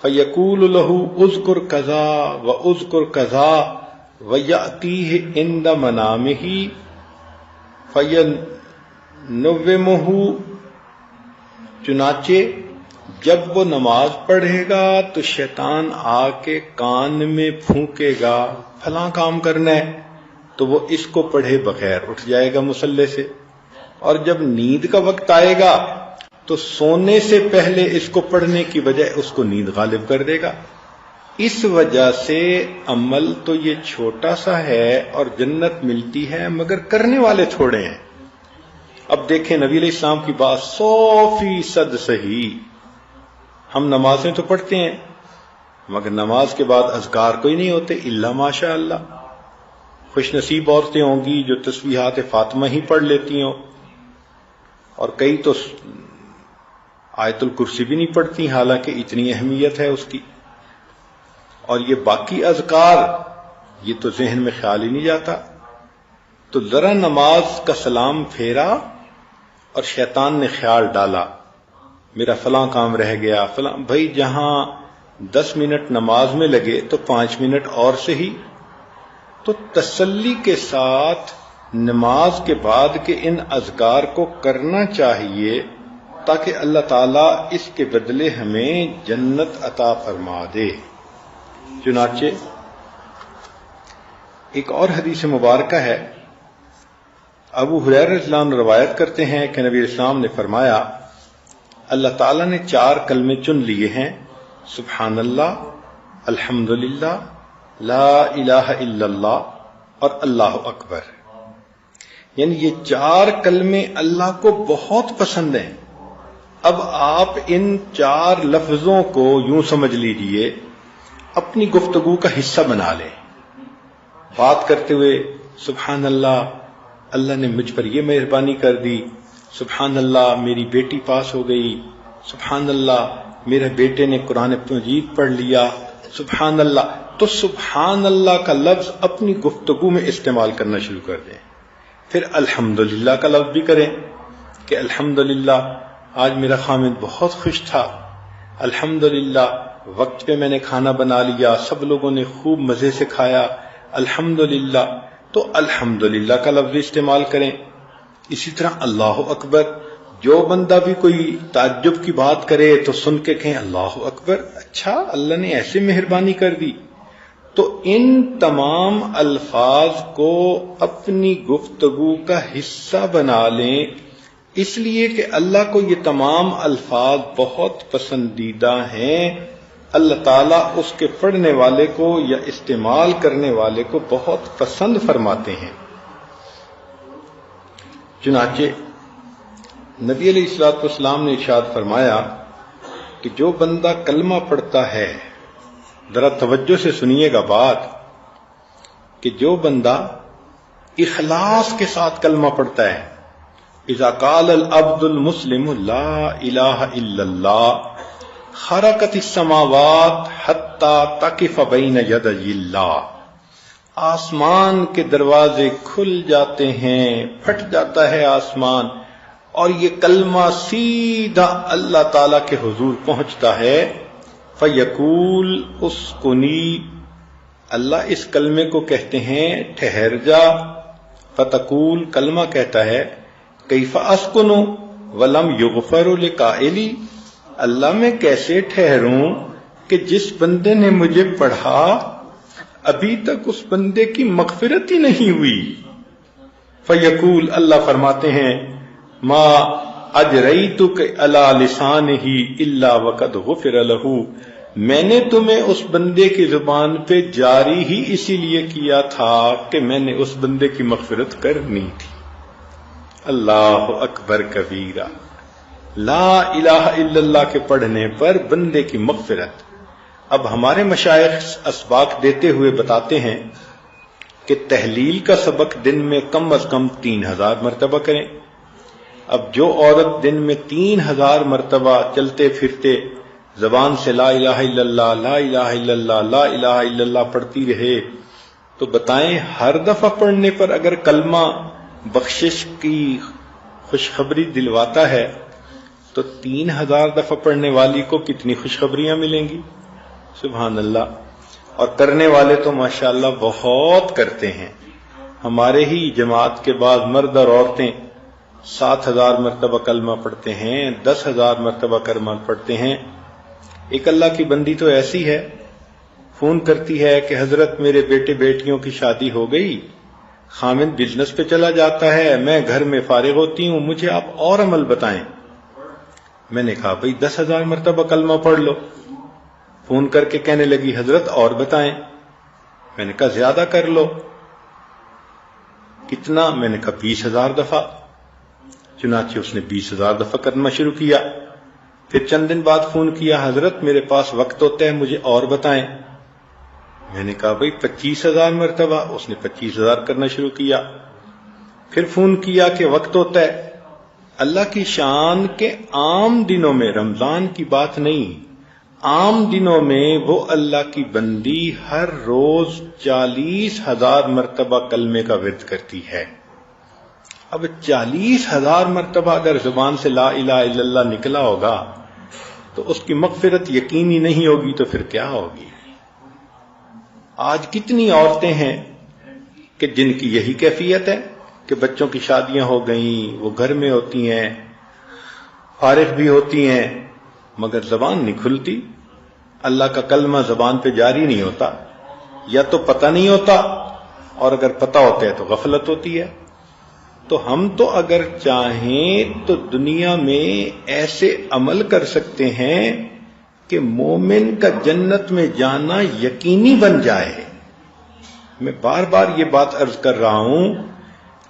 فیقول له اذکر کذا واذکر کذا ویاتیہ عند منامہ فینومہ، چنانچہ جب وہ نماز پڑھے گا تو شیطان آ کے کان میں پھونکے گا فلاں کام کرنا ہے، تو وہ اس کو پڑھے بغیر اٹھ جائے گا مصلی سے، اور جب نیند کا وقت آئے گا تو سونے سے پہلے اس کو پڑھنے کی بجائے اس کو نیند غالب کر دے گا۔ اس وجہ سے عمل تو یہ چھوٹا سا ہے اور جنت ملتی ہے، مگر کرنے والے تھوڑے ہیں۔ اب دیکھیں نبی علیہ السلام کی بات 100% صحیح، ہم نمازیں تو پڑھتے ہیں مگر نماز کے بعد اذکار کوئی نہیں ہوتے الا ماشاء اللہ۔ خوش نصیب عورتیں ہوں گی جو تسبیحات فاطمہ ہی پڑھ لیتی ہوں، اور کئی تو آیت الکرسی بھی نہیں پڑھتی، حالانکہ اتنی اہمیت ہے اس کی۔ اور یہ باقی اذکار یہ تو ذہن میں خیال ہی نہیں جاتا۔ تو ذرا نماز کا سلام پھیرا اور شیطان نے خیال ڈالا میرا فلاں کام رہ گیا، فلاں، بھائی جہاں 10 منٹ نماز میں لگے تو 5 منٹ اور سے ہی۔ تو تسلی کے ساتھ نماز کے بعد کے ان اذکار کو کرنا چاہیے تاکہ اللہ تعالیٰ اس کے بدلے ہمیں جنت عطا فرما دے۔ چنانچہ ایک اور حدیث مبارکہ ہے، ابو ہریرہ رضی اللہ عنہ روایت کرتے ہیں کہ نبی اسلام نے فرمایا اللہ تعالیٰ نے 4 کلمے چن لیے ہیں، سبحان اللہ، الحمدللہ، لا الہ الا اللہ اور اللہ اکبر۔ یعنی یہ 4 کلمے اللہ کو بہت پسند ہیں۔ اب آپ ان 4 لفظوں کو یوں سمجھ لیجئے اپنی گفتگو کا حصہ بنا لیں، بات کرتے ہوئے سبحان اللہ، اللہ نے مجھ پر یہ مہربانی کر دی، سبحان اللہ میری بیٹی پاس ہو گئی، سبحان اللہ میرے بیٹے نے قرآن مجید پڑھ لیا، سبحان اللہ۔ تو سبحان اللہ کا لفظ اپنی گفتگو میں استعمال کرنا شروع کر دیں۔ پھر الحمدللہ کا لفظ بھی کریں کہ الحمدللہ آج میرا خامد بہت خوش تھا، الحمدللہ وقت پہ میں نے کھانا بنا لیا، سب لوگوں نے خوب مزے سے کھایا، الحمدللہ۔ تو الحمدللہ کا لفظ استعمال کریں۔ اسی طرح اللہ اکبر، جو بندہ بھی کوئی تعجب کی بات کرے تو سن کے کہیں اللہ اکبر، اچھا اللہ نے ایسے مہربانی کر دی۔ تو ان تمام الفاظ کو اپنی گفتگو کا حصہ بنا لیں، اس لیے کہ اللہ کو یہ تمام الفاظ بہت پسندیدہ ہیں، اللہ تعالیٰ اس کے پڑھنے والے کو یا استعمال کرنے والے کو بہت پسند فرماتے ہیں۔ چنانچہ نبی علیہ الصلوۃ والسلام نے ارشاد فرمایا کہ جو بندہ کلمہ پڑھتا ہے، ذرا توجہ سے سنیے گا بات، کہ جو بندہ اخلاص کے ساتھ کلمہ پڑھتا ہے، اذا قال العبد المسلم لا الہ الا اللہ خرقت السماوات حتی تقف بین یدی اللہ، آسمان کے دروازے کھل جاتے ہیں، پھٹ جاتا ہے آسمان، اور یہ کلمہ سیدھا اللہ تعالی کے حضور پہنچتا ہے۔ فیقول اسکنی، اللہ اس کلمے کو کہتے ہیں ٹھہر جا، فتقول، کلمہ کہتا ہے کیف اسکنو، ولم یغفر لقائلی، اللہ میں کیسے ٹھہروں کہ جس بندے نے مجھے پڑھا ابھی تک اس بندے کی مغفرت ہی نہیں ہوئی. فیقول، اللہ فرماتے ہیں، ما اجریتک علی لسانہ الا وقد غفر لہ، میں نے تمہیں اس بندے کی زبان پہ جاری ہی اسی لیے کیا تھا کہ میں نے اس بندے کی مغفرت کرنی تھی. اللہ اکبر کبیرہ، لا الہ الا اللہ کے پڑھنے پر بندے کی مغفرت. اب ہمارے مشائخ اسباق دیتے ہوئے بتاتے ہیں کہ تحلیل کا سبق دن میں کم از کم 3000 مرتبہ کریں. اب جو عورت دن میں 3000 مرتبہ چلتے پھرتے زبان سے لا الہ الا اللہ، لا الہ الا اللہ، لا الہ الا اللہ پڑھتی رہے تو بتائیں ہر دفعہ پڑھنے پر اگر کلمہ بخشش کی خوشخبری دلواتا ہے تو 3000 دفعہ پڑھنے والی کو کتنی خوشخبریاں ملیں گی. سبحان اللہ. اور کرنے والے تو ماشاءاللہ بہت کرتے ہیں. ہمارے ہی جماعت کے بعد مرد اور عورتیں 7000 مرتبہ کلمہ پڑھتے ہیں، 10,000 مرتبہ کلمہ پڑھتے ہیں. ایک اللہ کی بندی تو ایسی ہے، فون کرتی ہے کہ حضرت میرے بیٹے بیٹیوں کی شادی ہو گئی، خامد بزنس پہ چلا جاتا ہے، میں گھر میں فارغ ہوتی ہوں، مجھے آپ اور عمل بتائیں. میں نے کہا بھئی 10,000 مرتبہ کلمہ پڑھ لو. فون کر کے کہنے لگی حضرت اور بتائیں. میں نے کہا زیادہ کر لو. کتنا؟ میں نے کہا 20,000 دفعہ. چنانچہ اس نے 20,000 دفعہ کرنا شروع کیا. پھر چند دن بعد فون کیا، حضرت میرے پاس وقت ہوتا ہے، مجھے اور بتائیں. میں نے کہا بھئی 25,000 مرتبہ. اس نے 25,000 کرنا شروع کیا. پھر فون کیا کہ وقت ہوتا ہے. اللہ کی شان کے عام دنوں میں، رمضان کی بات نہیں، عام دنوں میں وہ اللہ کی بندی ہر روز 40,000 مرتبہ کلمے کا ورد کرتی ہے. اب 40,000 مرتبہ اگر زبان سے لا الہ الا اللہ نکلا ہوگا تو اس کی مغفرت یقینی نہیں ہوگی تو پھر کیا ہوگی؟ آج کتنی عورتیں ہیں کہ جن کی یہی کیفیت ہے کہ بچوں کی شادیاں ہو گئیں، وہ گھر میں ہوتی ہیں، فارغ بھی ہوتی ہیں، مگر زبان نہیں کھلتی، اللہ کا کلمہ زبان پہ جاری نہیں ہوتا. یا تو پتہ نہیں ہوتا، اور اگر پتہ ہوتا ہے تو غفلت ہوتی ہے. تو ہم تو اگر چاہیں تو دنیا میں ایسے عمل کر سکتے ہیں کہ مومن کا جنت میں جانا یقینی بن جائے. میں بار بار یہ بات عرض کر رہا ہوں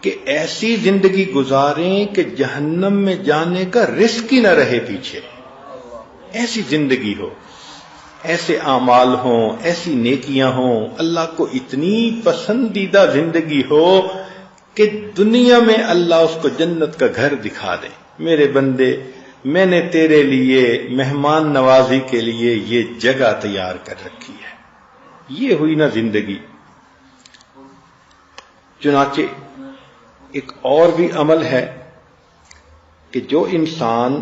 کہ ایسی زندگی گزاریں کہ جہنم میں جانے کا رسک ہی نہ رہے پیچھے. ایسی زندگی ہو، ایسے اعمال ہوں، ایسی نیکیاں ہوں، اللہ کو اتنی پسندیدہ زندگی ہو کہ دنیا میں اللہ اس کو جنت کا گھر دکھا دے. میرے بندے، میں نے تیرے لیے مہمان نوازی کے لیے یہ جگہ تیار کر رکھی ہے. یہ ہوئی نا زندگی. چنانچہ ایک اور بھی عمل ہے کہ جو انسان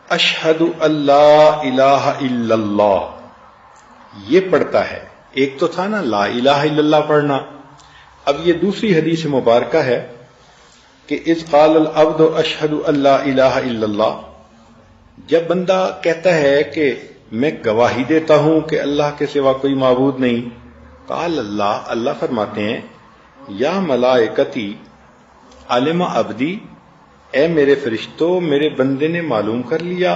اشہد اللہ الہ الا اللہ یہ پڑھتا ہے، ایک تو تھا نا لا الہ الا اللہ پڑھنا، اب یہ دوسری حدیث مبارکہ ہے کہ اذ قال العبد اشہد اللہ الہ الا اللہ، جب بندہ کہتا ہے کہ میں گواہی دیتا ہوں کہ اللہ کے سوا کوئی معبود نہیں، قال اللہ، اللہ فرماتے ہیں یا ملائکتی علم عبدی، اے میرے فرشتوں، میرے بندے نے معلوم کر لیا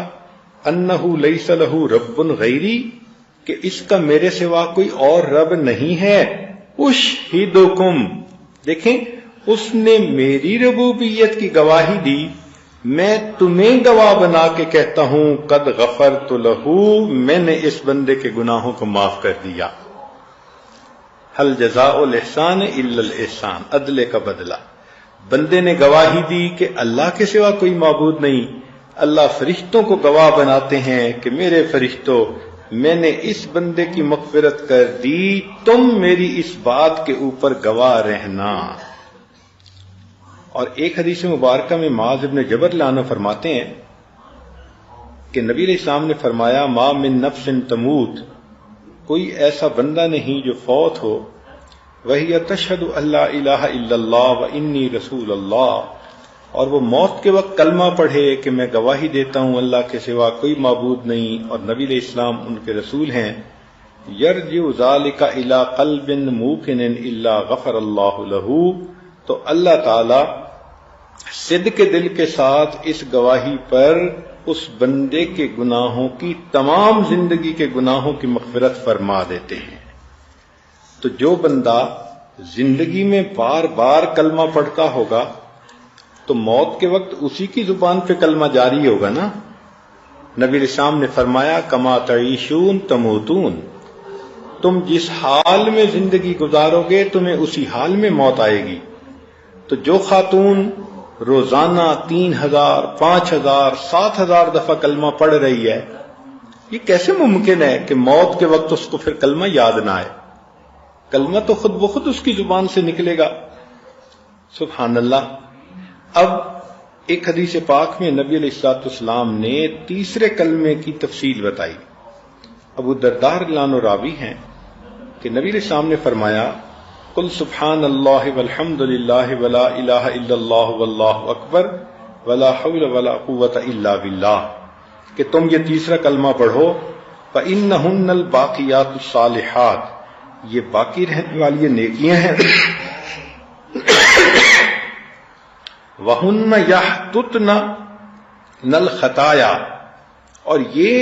انہو لیس لہ رب غیری، کہ اس کا میرے سوا کوئی اور رب نہیں ہے. اشہدکم، دیکھیں اس نے میری ربوبیت کی گواہی دی، میں تمہیں گواہ بنا کے کہتا ہوں قد غفرت لہ، میں نے اس بندے کے گناہوں کو معاف کر دیا. هل جزاء الاحسان الا الاحسان، عدل کا بدلہ. بندے نے گواہی دی کہ اللہ کے سوا کوئی معبود نہیں، اللہ فرشتوں کو گواہ بناتے ہیں کہ میرے فرشتوں، میں نے اس بندے کی مغفرت کر دی، تم میری اس بات کے اوپر گواہ رہنا. اور ایک حدیث مبارکہ میں معاذ بن جبل رضی اللہ عنہ فرماتے ہیں کہ نبی علیہ السلام نے فرمایا ما من نفس تموت، کوئی ایسا بندہ نہیں جو فوت ہو وہی تشہد اللہ الہ الا اللہ و انی رسول اللہ، اور وہ موت کے وقت کلمہ پڑھے کہ میں گواہی دیتا ہوں اللہ کے سوا کوئی معبود نہیں اور نبی علیہ السلام ان کے رسول ہیں، یرجع ذلک الی قلب موقن الا غفر اللہ لہ، تو اللہ تعالی صدق دل کے ساتھ اس گواہی پر اس بندے کے گناہوں کی، تمام زندگی کے گناہوں کی مغفرت فرما دیتے ہیں۔ تو جو بندہ زندگی میں بار بار کلمہ پڑھتا ہوگا تو موت کے وقت اسی کی زبان پہ کلمہ جاری ہوگا نا۔ نبی علیہ السلام نے فرمایا کما تعیشون تموتون، تم جس حال میں زندگی گزارو گے تمہیں اسی حال میں موت آئے گی۔ تو جو خاتون روزانہ 3000 5000 7000 دفعہ کلمہ پڑھ رہی ہے، یہ کیسے ممکن ہے کہ موت کے وقت اس کو پھر کلمہ یاد نہ آئے؟ کلمہ تو خود بخود اس کی زبان سے نکلے گا۔ سبحان اللہ۔ اب ایک حدیث پاک میں نبی علیہ الصلوۃ والسلام نے تیسرے کلمے کی تفصیل بتائی۔ ابو الدرداء رضی اللہ عنہ راوی ہیں کہ نبی علیہ السلام نے فرمایا قل سبحان اللہ والحمد للہ ولا الہ الا اللہ واللہ اکبر ولا حول ولا قوۃ الا باللہ، کہ تم یہ تیسرا کلمہ پڑھو، فإنہن الباقیات الصالحات، یہ باقی رہنے والی نیکیاں ہیں، وَهُنَّ يَحْطُطْنَ الْخَطَايَا، اور یہ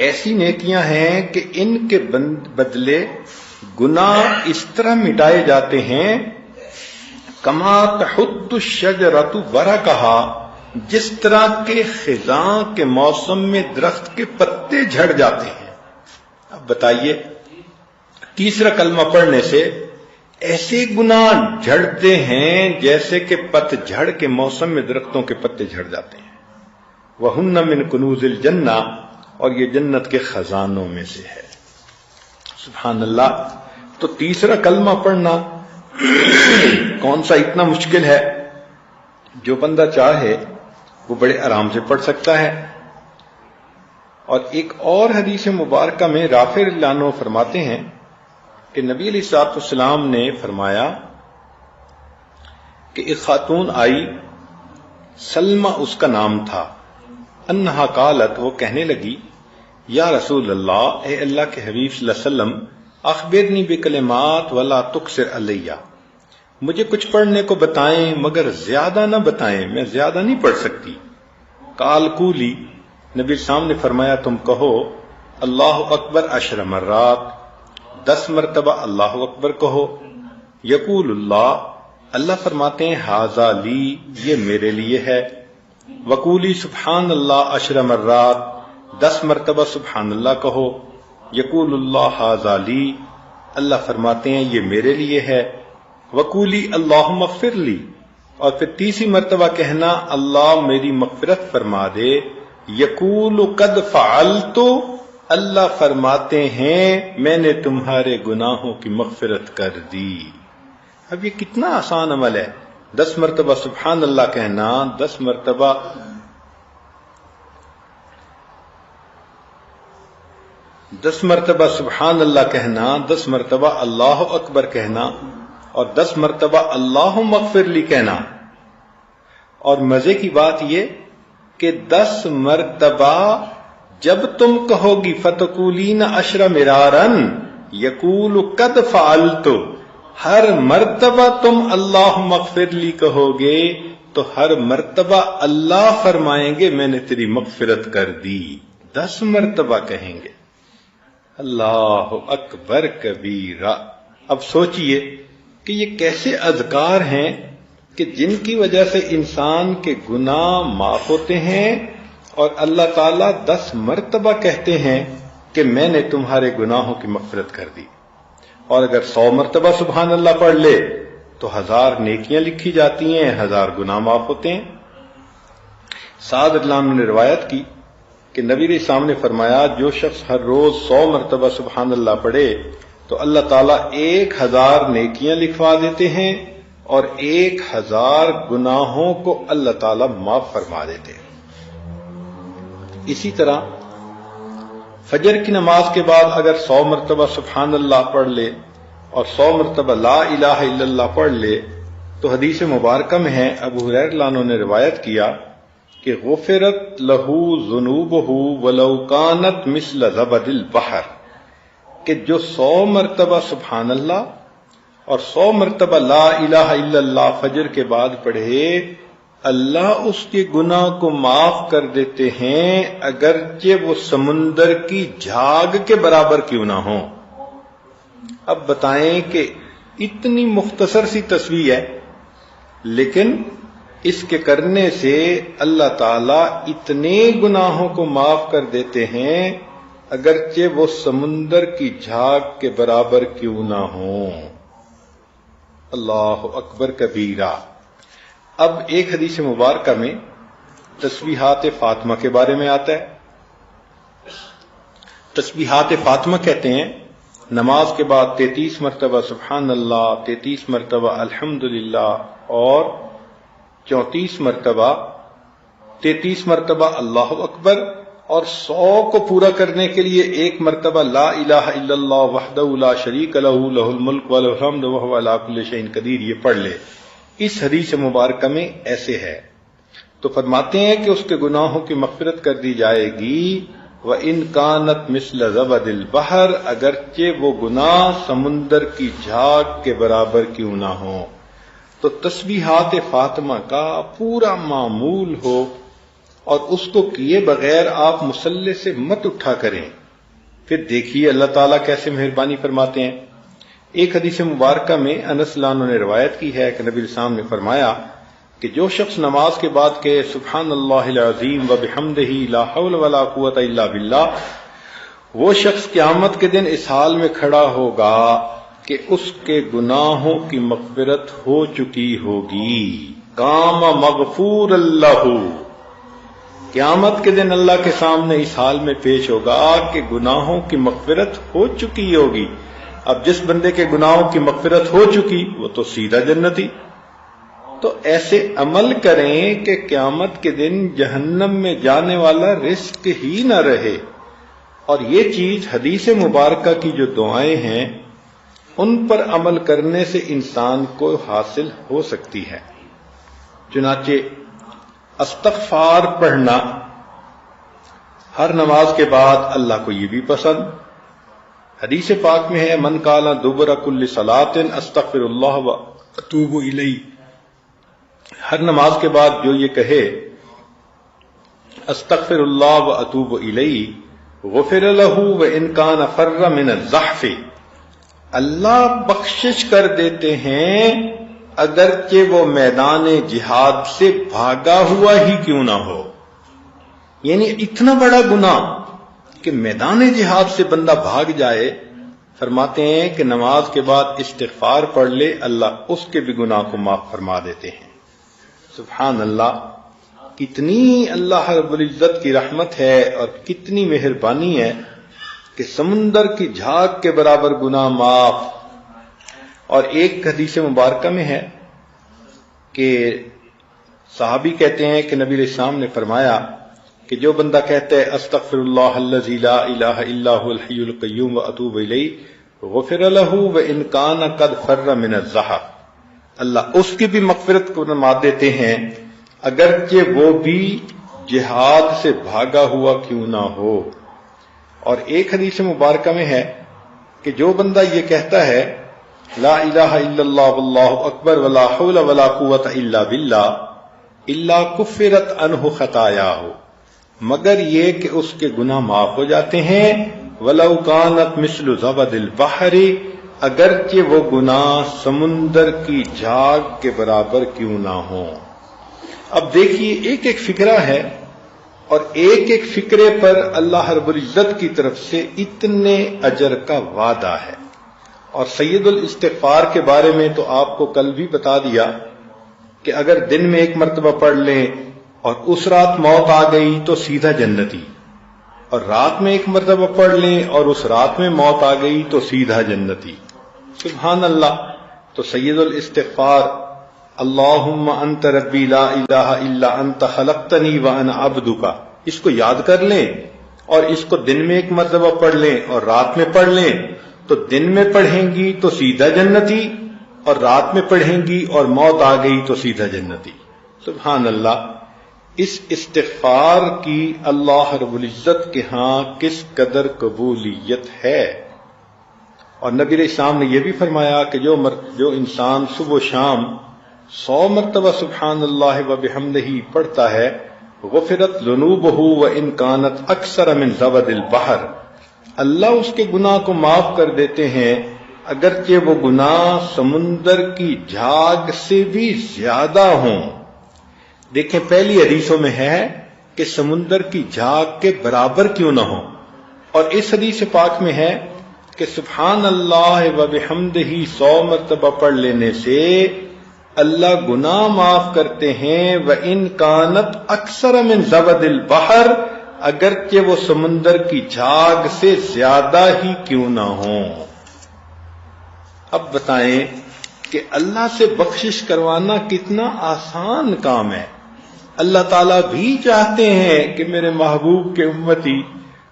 ایسی نیکیاں ہیں کہ ان کے بدلے گناہ اس طرح مٹائے جاتے ہیں کما تحط الشجرۃ برقها، جس طرح کے خزاں کے موسم میں درخت کے پتے جھڑ جاتے ہیں۔ اب بتائیے، تیسرا کلمہ پڑھنے سے ایسے گناہ جھڑتے ہیں جیسے کہ پت جھڑ کے موسم میں درختوں کے پتے جھڑ جاتے ہیں۔ وَهُنَّ مِن كُنُوزِ الْجَنَّةِ، اور یہ جنت کے خزانوں میں سے ہے۔ سبحان اللہ۔ تو تیسرا کلمہ پڑھنا کون سا اتنا مشکل ہے؟ جو بندہ چاہے وہ بڑے آرام سے پڑھ سکتا ہے۔ اور ایک اور حدیث مبارکہ میں رافع رضی اللہ عنہ فرماتے ہیں کہ نبی علیہ الصلوۃ والسلام نے فرمایا کہ ایک خاتون آئی، سلمہ اس کا نام تھا، انہا قالت، وہ کہنے لگی یا رسول اللہ، اے اللہ کے حبیب صلی اللہ علیہ وسلم، اخبرنی بکلمات ولا تکثر علیہ، مجھے کچھ پڑھنے کو بتائیں مگر زیادہ نہ بتائیں، میں زیادہ نہیں پڑھ سکتی۔ قال قولی، نبی السلام نے فرمایا تم کہو اللہ اکبر 10 مرات، 10 مرتبہ اللہ اکبر کہو۔ یقول اللہ، اللہ فرماتے ہیں ھذا لی، یہ میرے لیے ہے۔ وقولی سبحان اللہ 10 مرات، 10 مرتبہ سبحان اللہ کہو۔ یقول اللہ ھذا لی، اللہ فرماتے ہیں یہ میرے لیے ہے۔ وقولی اللہم اغفر لی، اور پھر تیسری مرتبہ کہنا اللہ میری مغفرت فرما دے۔ یقول قد فعلت، اللہ فرماتے ہیں میں نے تمہارے گناہوں کی مغفرت کر دی۔ اب یہ کتنا آسان عمل ہے، 10 مرتبہ سبحان اللہ کہنا، 10 مرتبہ سبحان اللہ کہنا، 10 مرتبہ اللہ اکبر کہنا، اور 10 مرتبہ اللہم اغفر لی کہنا۔ اور مزے کی بات یہ کہ 10 مرتبہ جب تم کہو گی فتقولین 10 مرارا یقول قد فعلت، ہر مرتبہ تم اللہم اغفر لی کہو گے تو ہر مرتبہ اللہ فرمائیں گے میں نے تیری مغفرت کر دی۔ 10 مرتبہ کہیں گے، اللہ اکبر کبیرہ۔ اب سوچئے کہ یہ کیسے اذکار ہیں کہ جن کی وجہ سے انسان کے گناہ معاف ہوتے ہیں، اور اللہ تعالیٰ 10 مرتبہ کہتے ہیں کہ میں نے تمہارے گناہوں کی مغفرت کر دی۔ اور اگر 100 مرتبہ سبحان اللہ پڑھ لے تو 1000 نیکیاں لکھی جاتی ہیں، 1000 گناہ معاف ہوتے ہیں۔ سعد رضی اللہ عنہ نے روایت کی کہ نبی علیہ السلام نے فرمایا جو شخص ہر روز 100 مرتبہ سبحان اللہ پڑھے تو اللہ تعالیٰ 1000 نیکیاں لکھوا دیتے ہیں اور 1000 گناہوں کو اللہ تعالیٰ معاف فرما دیتے ہیں۔ اسی طرح فجر کی نماز کے بعد اگر 100 مرتبہ سبحان اللہ پڑھ لے اور 100 مرتبہ لا الہ الا اللہ پڑھ لے تو حدیث مبارکہ میں ہے، ابو ہریرہ رضی اللہ عنہ نے روایت کیا کہ غفرت لہو ذنوبہ ولو کانت مثل زبد البحر، کہ جو 100 مرتبہ سبحان اللہ اور 100 مرتبہ لا الہ الا اللہ فجر کے بعد پڑھے، اللہ اس کے گناہ کو معاف کر دیتے ہیں اگرچہ وہ سمندر کی جھاگ کے برابر کیوں نہ ہوں۔ اب بتائیں کہ اتنی مختصر سی تسبیح ہے، لیکن اس کے کرنے سے اللہ تعالیٰ اتنے گناہوں کو معاف کر دیتے ہیں اگرچہ وہ سمندر کی جھاگ کے برابر کیوں نہ ہوں۔ اللہ اکبر کبیرہ۔ اب ایک حدیث مبارکہ میں تسبیحات فاطمہ کے بارے میں آتا ہے۔ تسبیحات فاطمہ کہتے ہیں نماز کے بعد 33 مرتبہ سبحان اللہ، 33 مرتبہ الحمدللہ اور 34 مرتبہ 33 مرتبہ اللہ اکبر، اور 100 کو پورا کرنے کے لیے 1 مرتبہ لا الہ الا اللہ وحدہ لا شریک لہ لہ الملک ولہ الحمد وہو علی کل شیء قدیر، یہ پڑھ لے۔ اس حدیث مبارکہ میں ایسے ہے، تو فرماتے ہیں کہ اس کے گناہوں کی مغفرت کر دی جائے گی، وَإِن كَانَتْ مِثْلَ زَبَدِ الْبَحْرِ، اگرچہ وہ گناہ سمندر کی جھاگ کے برابر کیوں نہ ہوں۔ تو تسبیحات فاطمہ کا پورا معمول ہو اور اس کو کیے بغیر آپ مصلی سے مت اٹھا کریں، پھر دیکھیے اللہ تعالیٰ کیسے مہربانی فرماتے ہیں۔ ایک حدیث مبارکہ میں انس رضی اللہ عنہ نے روایت کی ہے کہ نبی علیہ السلام نے فرمایا کہ جو شخص نماز کے بعد کہ سبحان اللہ العظیم وبحمدہ لا حول ولا قوت الا باللہ، وہ شخص قیامت کے دن اس حال میں کھڑا ہوگا کہ اس کے گناہوں کی مغفرت ہو چکی ہوگی، قام مغفور اللہ، قیامت کے دن اللہ کے سامنے اس حال میں پیش ہوگا کہ گناہوں کی مغفرت ہو چکی ہوگی۔ اب جس بندے کے گناہوں کی مغفرت ہو چکی وہ تو سیدھا جنتی۔ تو ایسے عمل کریں کہ قیامت کے دن جہنم میں جانے والا رزق ہی نہ رہے۔ اور یہ چیز حدیث مبارکہ کی جو دعائیں ہیں ان پر عمل کرنے سے انسان کو حاصل ہو سکتی ہے۔ چنانچہ استغفار پڑھنا ہر نماز کے بعد اللہ کو یہ بھی پسند۔ حدیث پاک میں ہے من قال دبر کل صلاۃ استغفر اللہ واتوب الیہ، ہر نماز کے بعد جو یہ کہے استغفر اللہ واتوب الیہ غفر لہ وان کان فر من الزحف، اللہ بخشش کر دیتے ہیں اگرچہ وہ میدان جہاد سے بھاگا ہوا ہی کیوں نہ ہو۔ یعنی اتنا بڑا گناہ کہ میدان جہاد سے بندہ بھاگ جائے، فرماتے ہیں کہ نماز کے بعد استغفار پڑھ لے اللہ اس کے بھی گناہ کو معاف فرما دیتے ہیں۔ سبحان اللہ، کتنی اللہ رب العزت کی رحمت ہے اور کتنی مہربانی ہے کہ سمندر کی جھاگ کے برابر گناہ معاف۔ اور ایک حدیث مبارکہ میں ہے کہ صحابی کہتے ہیں کہ نبی علیہ السلام نے فرمایا کہ جو بندہ کہتا ہے استغفر اللہ الذی لا الہ الا هو الحی القیوم واتوب الیہ غفر لہ وان کان قد فر من الزحف، اللہ اس کی بھی مغفرت کو فرما دیتے ہیں اگرچہ وہ بھی جہاد سے بھاگا ہوا کیوں نہ ہو۔ اور ایک حدیث مبارکہ میں ہے کہ جو بندہ یہ کہتا ہے لا الہ الا اللہ واللہ اکبر ولا حول ولا قوت الا باللہ الا کفرت عنہ خطایاہ، مگر یہ کہ اس کے گناہ معاف ہو جاتے ہیں، ولو کانت مثل زبد البحر، اگرچہ وہ گناہ سمندر کی جھاگ کے برابر کیوں نہ ہوں۔ اب دیکھیے ایک ایک فکرہ ہے اور ایک ایک فکرے پر اللہ رب العزت کی طرف سے اتنے اجر کا وعدہ ہے۔ اور سید الاستغفار کے بارے میں تو آپ کو کل بھی بتا دیا کہ اگر دن میں 1 مرتبہ پڑھ لیں اور اس رات موت آ گئی تو سیدھا جنتی، اور رات میں 1 مرتبہ پڑھ لیں اور اس رات میں موت آ گئی تو سیدھا جنتی۔ سبحان اللہ۔ تو سید الاستغفار اللہم انت ربی لا الہ الا انت خلقتنی وانا عبدک، اس کو یاد کر لیں اور اس کو دن میں 1 مرتبہ پڑھ لیں اور رات میں پڑھ لیں، تو دن میں پڑھیں گی تو سیدھا جنتی اور رات میں پڑھیں گی اور موت آ گئی تو سیدھا جنتی. سبحان اللہ. اس استغفار کی اللہ رب العزت کے ہاں کس قدر قبولیت ہے. اور نبی علیہ السلام نے یہ بھی فرمایا کہ جو انسان صبح و شام 100 مرتبہ سبحان اللہ و بحمدہ پڑھتا ہے غفرت ذنوبہ وان کانت اکثر من زبد البحر، اللہ اس کے گناہ کو معاف کر دیتے ہیں اگرچہ وہ گناہ سمندر کی جھاگ سے بھی زیادہ ہوں. دیکھیں پہلی حدیثوں میں ہے کہ سمندر کی جھاگ کے برابر کیوں نہ ہو، اور اس حدیث پاک میں ہے کہ سبحان اللہ و بحمدہ 100 مرتبہ پڑھ لینے سے اللہ گناہ معاف کرتے ہیں. وَإِن كَانَتْ أَكْثَرَ مِنْ زَبَدِ الْبَحْرِ، اگرچہ وہ سمندر کی جھاگ سے زیادہ ہی کیوں نہ ہوں. اب بتائیں کہ اللہ سے بخشش کروانا کتنا آسان کام ہے. اللہ تعالیٰ بھی چاہتے ہیں کہ میرے محبوب کے امتی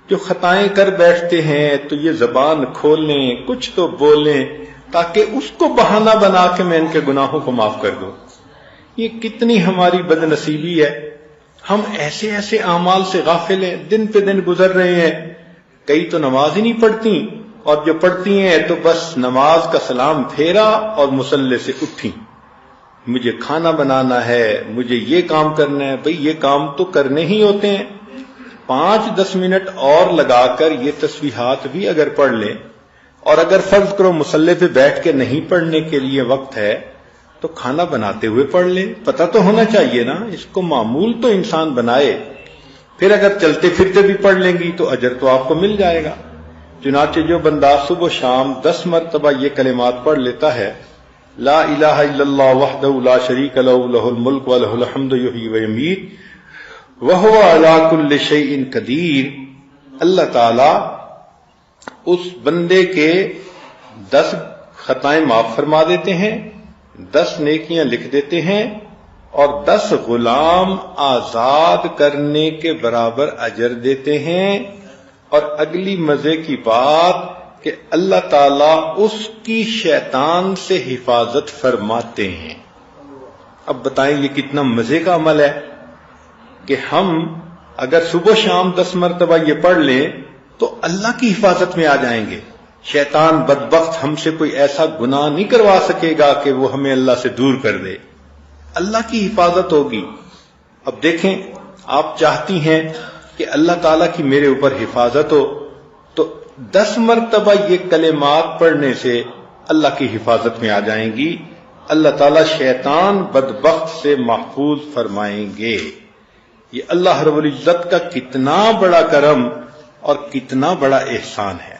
جو خطائیں کر بیٹھتے ہیں تو یہ زبان کھولیں، کچھ تو بولیں، تاکہ اس کو بہانہ بنا کے میں ان کے گناہوں کو معاف کر دوں. یہ کتنی ہماری بد نصیبی ہے. ہم ایسے ایسے اعمال سے غافل ہیں، دن پہ دن گزر رہے ہیں. کئی تو نماز ہی نہیں پڑھتی، اور جو پڑھتی ہیں تو بس نماز کا سلام پھیرا اور مصلی سے اٹھی. مجھے کھانا بنانا ہے، مجھے یہ کام کرنا ہے. بھئی یہ کام تو کرنے ہی ہوتے ہیں. 5-10 منٹ اور لگا کر یہ تسبیحات بھی اگر پڑھ لیں، اور اگر فرض کرو مصلی پہ بیٹھ کے نہیں پڑھنے کے لیے وقت ہے تو کھانا بناتے ہوئے پڑھ لیں. پتہ تو ہونا چاہیے نا، اس کو معمول تو انسان بنائے. پھر اگر چلتے پھرتے بھی پڑھ لیں گی تو اجر تو آپ کو مل جائے گا. چنانچہ جو بندہ صبح و شام 10 مرتبہ یہ کلمات پڑھ لیتا ہے، لا الہ الا اللہ وحدہ لا شریک لہ لہ الملک و لہ الحمد یحیی و یمیت وہو علی کل شیء قدیر، اللہ تعالی اس بندے کے 10 خطائیں معاف فرما دیتے ہیں، 10 نیکیاں لکھ دیتے ہیں، اور 10 غلام آزاد کرنے کے برابر اجر دیتے ہیں. اور اگلی مزے کی بات کہ اللہ تعالیٰ اس کی شیطان سے حفاظت فرماتے ہیں. اب بتائیں یہ کتنا مزے کا عمل ہے کہ ہم اگر صبح شام 10 مرتبہ یہ پڑھ لیں تو اللہ کی حفاظت میں آ جائیں گے. شیطان بدبخت ہم سے کوئی ایسا گناہ نہیں کروا سکے گا کہ وہ ہمیں اللہ سے دور کر دے. اللہ کی حفاظت ہوگی. اب دیکھیں آپ چاہتی ہیں کہ اللہ تعالیٰ کی میرے اوپر حفاظت ہو، تو 10 مرتبہ یہ کلمات پڑھنے سے اللہ کی حفاظت میں آ جائیں گی. اللہ تعالیٰ شیطان بدبخت سے محفوظ فرمائیں گے. یہ اللہ رب العزت کا کتنا بڑا کرم اور کتنا بڑا احسان ہے.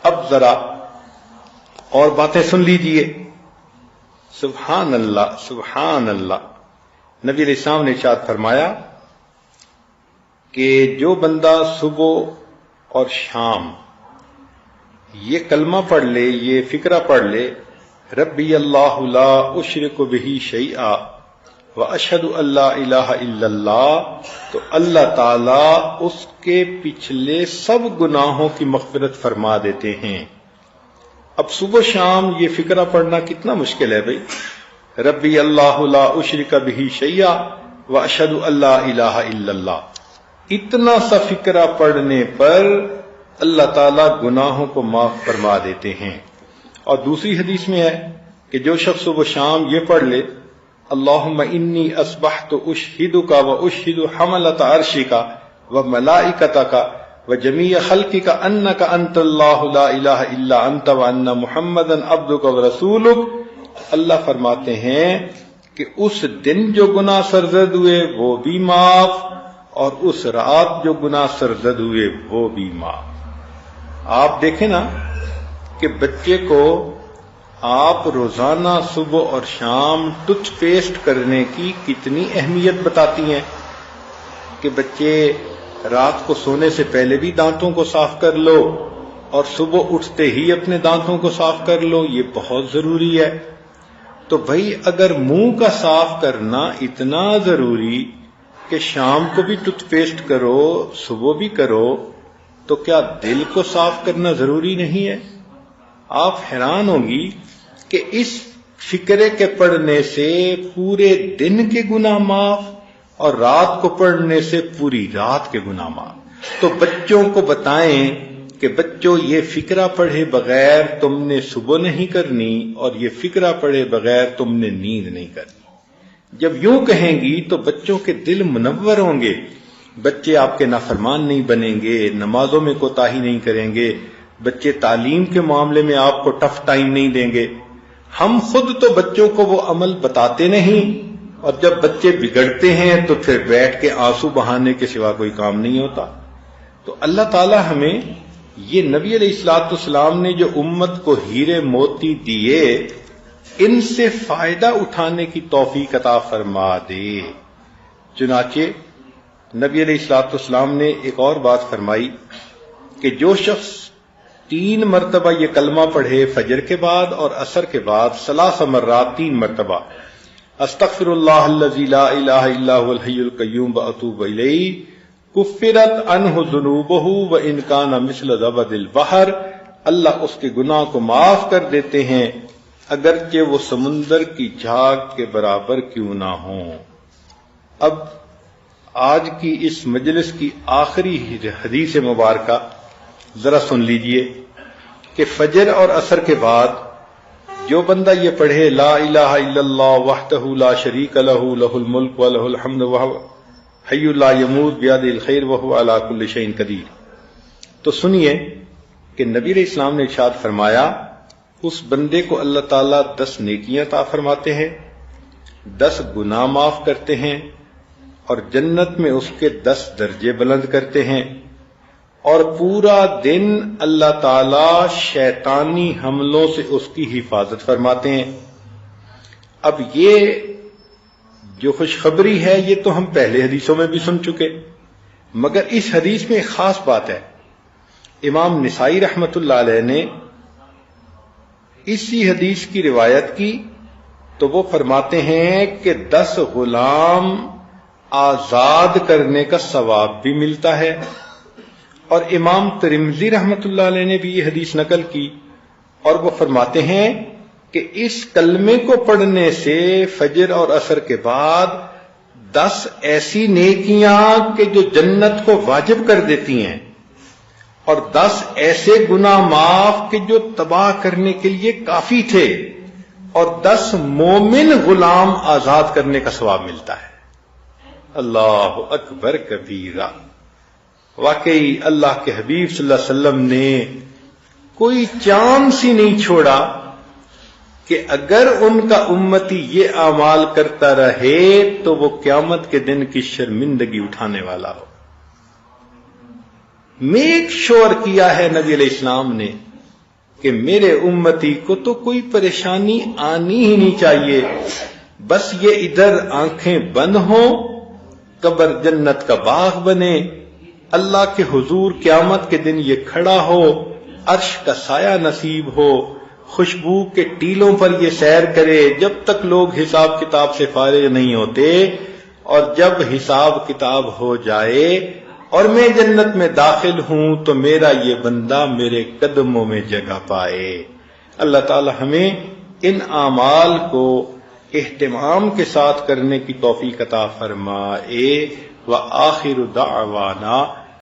اب ذرا اور باتیں سن لیجئے. سبحان اللہ سبحان اللہ. نبی علیہ السلام نے ارشاد فرمایا کہ جو بندہ صبح اور شام یہ کلمہ پڑھ لے، یہ فقرہ پڑھ لے، ربی اللہ لا اشرک بہ شیئا واشہد ان لا الہ الا اللہ، تو اللہ تعالی اس کے پچھلے سب گناہوں کی مغفرت فرما دیتے ہیں. اب صبح شام یہ فقرہ پڑھنا کتنا مشکل ہے بھائی. ربی اللہ لا اشرک بہ شیئا واشہد ان لا الہ الا اللہ، اتنا سا فقرہ پڑھنے پر اللہ تعالیٰ گناہوں کو معاف فرما دیتے ہیں. اور دوسری حدیث میں ہے کہ جو شخص صبح شام یہ پڑھ لے، اللہم انی اصبحت اشہدک و اشہد حملۃ عرشک و ملائکتک و جمیع خلقک انک انت اللہ لا الہ الا انت و ان محمدا عبدک و رسولک. اللہ فرماتے ہیں کہ اس دن جو گناہ سرزد ہوئے وہ بھی معاف، اور اس رات جو گناہ سرزد ہوئے وہ بھی معاف. آپ دیکھیں نا کہ بچے کو آپ روزانہ صبح اور شام ٹوتھ پیسٹ کرنے کی کتنی اہمیت بتاتی ہیں کہ بچے رات کو سونے سے پہلے بھی دانتوں کو صاف کر لو اور صبح اٹھتے ہی اپنے دانتوں کو صاف کر لو، یہ بہت ضروری ہے. تو بھائی اگر منہ کا صاف کرنا اتنا ضروری کہ شام کو بھی ٹوتھ پیسٹ کرو، صبح بھی کرو، تو کیا دل کو صاف کرنا ضروری نہیں ہے؟ آپ حیران ہوں گی کہ اس فکرے کے پڑھنے سے پورے دن کے گناہ معاف اور رات کو پڑھنے سے پوری رات کے گناہ معاف۔ تو بچوں کو بتائیں کہ بچوں یہ فکرہ پڑھے بغیر تم نے صبح نہیں کرنی اور یہ فکرہ پڑھے بغیر تم نے نیند نہیں کرنی۔ جب یوں کہیں گی تو بچوں کے دل منور ہوں گے، بچے آپ کے نافرمان نہیں بنیں گے، نمازوں میں کوتاہی نہیں کریں گے، بچے تعلیم کے معاملے میں آپ کو ٹف ٹائم نہیں دیں گے۔ ہم خود تو بچوں کو وہ عمل بتاتے نہیں، اور جب بچے بگڑتے ہیں تو پھر بیٹھ کے آنسو بہانے کے سوا کوئی کام نہیں ہوتا۔ تو اللہ تعالی ہمیں یہ نبی علیہ الصلوۃ والسلام نے جو امت کو ہیرے موتی دیے، ان سے فائدہ اٹھانے کی توفیق عطا فرما دے۔ چنانچہ نبی علیہ الصلوۃ والسلام نے ایک اور بات فرمائی کہ جو شخص 3 مرتبہ یہ کلمہ پڑھے فجر کے بعد اور عصر کے بعد 3 مرات 3 مرتبہ، استغفر اللہ الذی لا الہ الا هو الحی القیوم واتوب الیہ، کفرت عنہ ذنوبہ وان کان مثل زبد البحر، اللہ اس کے گناہ کو معاف کر دیتے ہیں اگرچہ وہ سمندر کی جھاگ کے برابر کیوں نہ ہوں۔ اب آج کی اس مجلس کی آخری حدیث مبارکہ ذرا سن لیجئے کہ فجر اور عصر کے بعد جو بندہ یہ پڑھے لا الہ الا اللہ وحدہ لا شریک لہ لہ الملک ولہ الحمد وہو حی لا یموت بیدہ الخیر وہو علی کل شیء قدیر، تو سنیے کہ نبی علیہ السلام نے ارشاد فرمایا اس بندے کو اللہ تعالیٰ 10 نیکیاں عطا فرماتے ہیں، 10 گناہ معاف کرتے ہیں، اور جنت میں اس کے 10 درجے بلند کرتے ہیں، اور پورا دن اللہ تعالیٰ شیطانی حملوں سے اس کی حفاظت فرماتے ہیں۔ اب یہ جو خوشخبری ہے یہ تو ہم پہلے حدیثوں میں بھی سن چکے، مگر اس حدیث میں ایک خاص بات ہے۔ امام نسائی رحمت اللہ علیہ نے اسی حدیث کی روایت کی تو وہ فرماتے ہیں کہ 10 غلام آزاد کرنے کا ثواب بھی ملتا ہے، اور امام ترمذی رحمت اللہ علیہ نے بھی یہ حدیث نقل کی اور وہ فرماتے ہیں کہ اس کلمے کو پڑھنے سے فجر اور عصر کے بعد 10 ایسی نیکیاں کہ جو جنت کو واجب کر دیتی ہیں، اور 10 ایسے گناہ معاف کہ جو تباہ کرنے کے لیے کافی تھے، اور 10 مومن غلام آزاد کرنے کا ثواب ملتا ہے۔ اللہ اکبر کبیرہ، واقعی اللہ کے حبیب صلی اللہ علیہ وسلم نے کوئی چانس ہی نہیں چھوڑا کہ اگر ان کا امتی یہ اعمال کرتا رہے تو وہ قیامت کے دن کی شرمندگی اٹھانے والا ہو۔ میک شور کیا ہے نبی علیہ السلام نے کہ میرے امتی کو تو کوئی پریشانی آنی ہی نہیں چاہیے، بس یہ ادھر آنکھیں بند ہوں، قبر جنت کا باغ بنے، اللہ کے حضور قیامت کے دن یہ کھڑا ہو، عرش کا سایہ نصیب ہو، خوشبو کے ٹیلوں پر یہ سیر کرے جب تک لوگ حساب کتاب سے فارغ نہیں ہوتے، اور جب حساب کتاب ہو جائے اور میں جنت میں داخل ہوں تو میرا یہ بندہ میرے قدموں میں جگہ پائے۔ اللہ تعالی ہمیں ان اعمال کو اہتمام کے ساتھ کرنے کی توفیق عطا فرمائے۔ وآخر دعوانا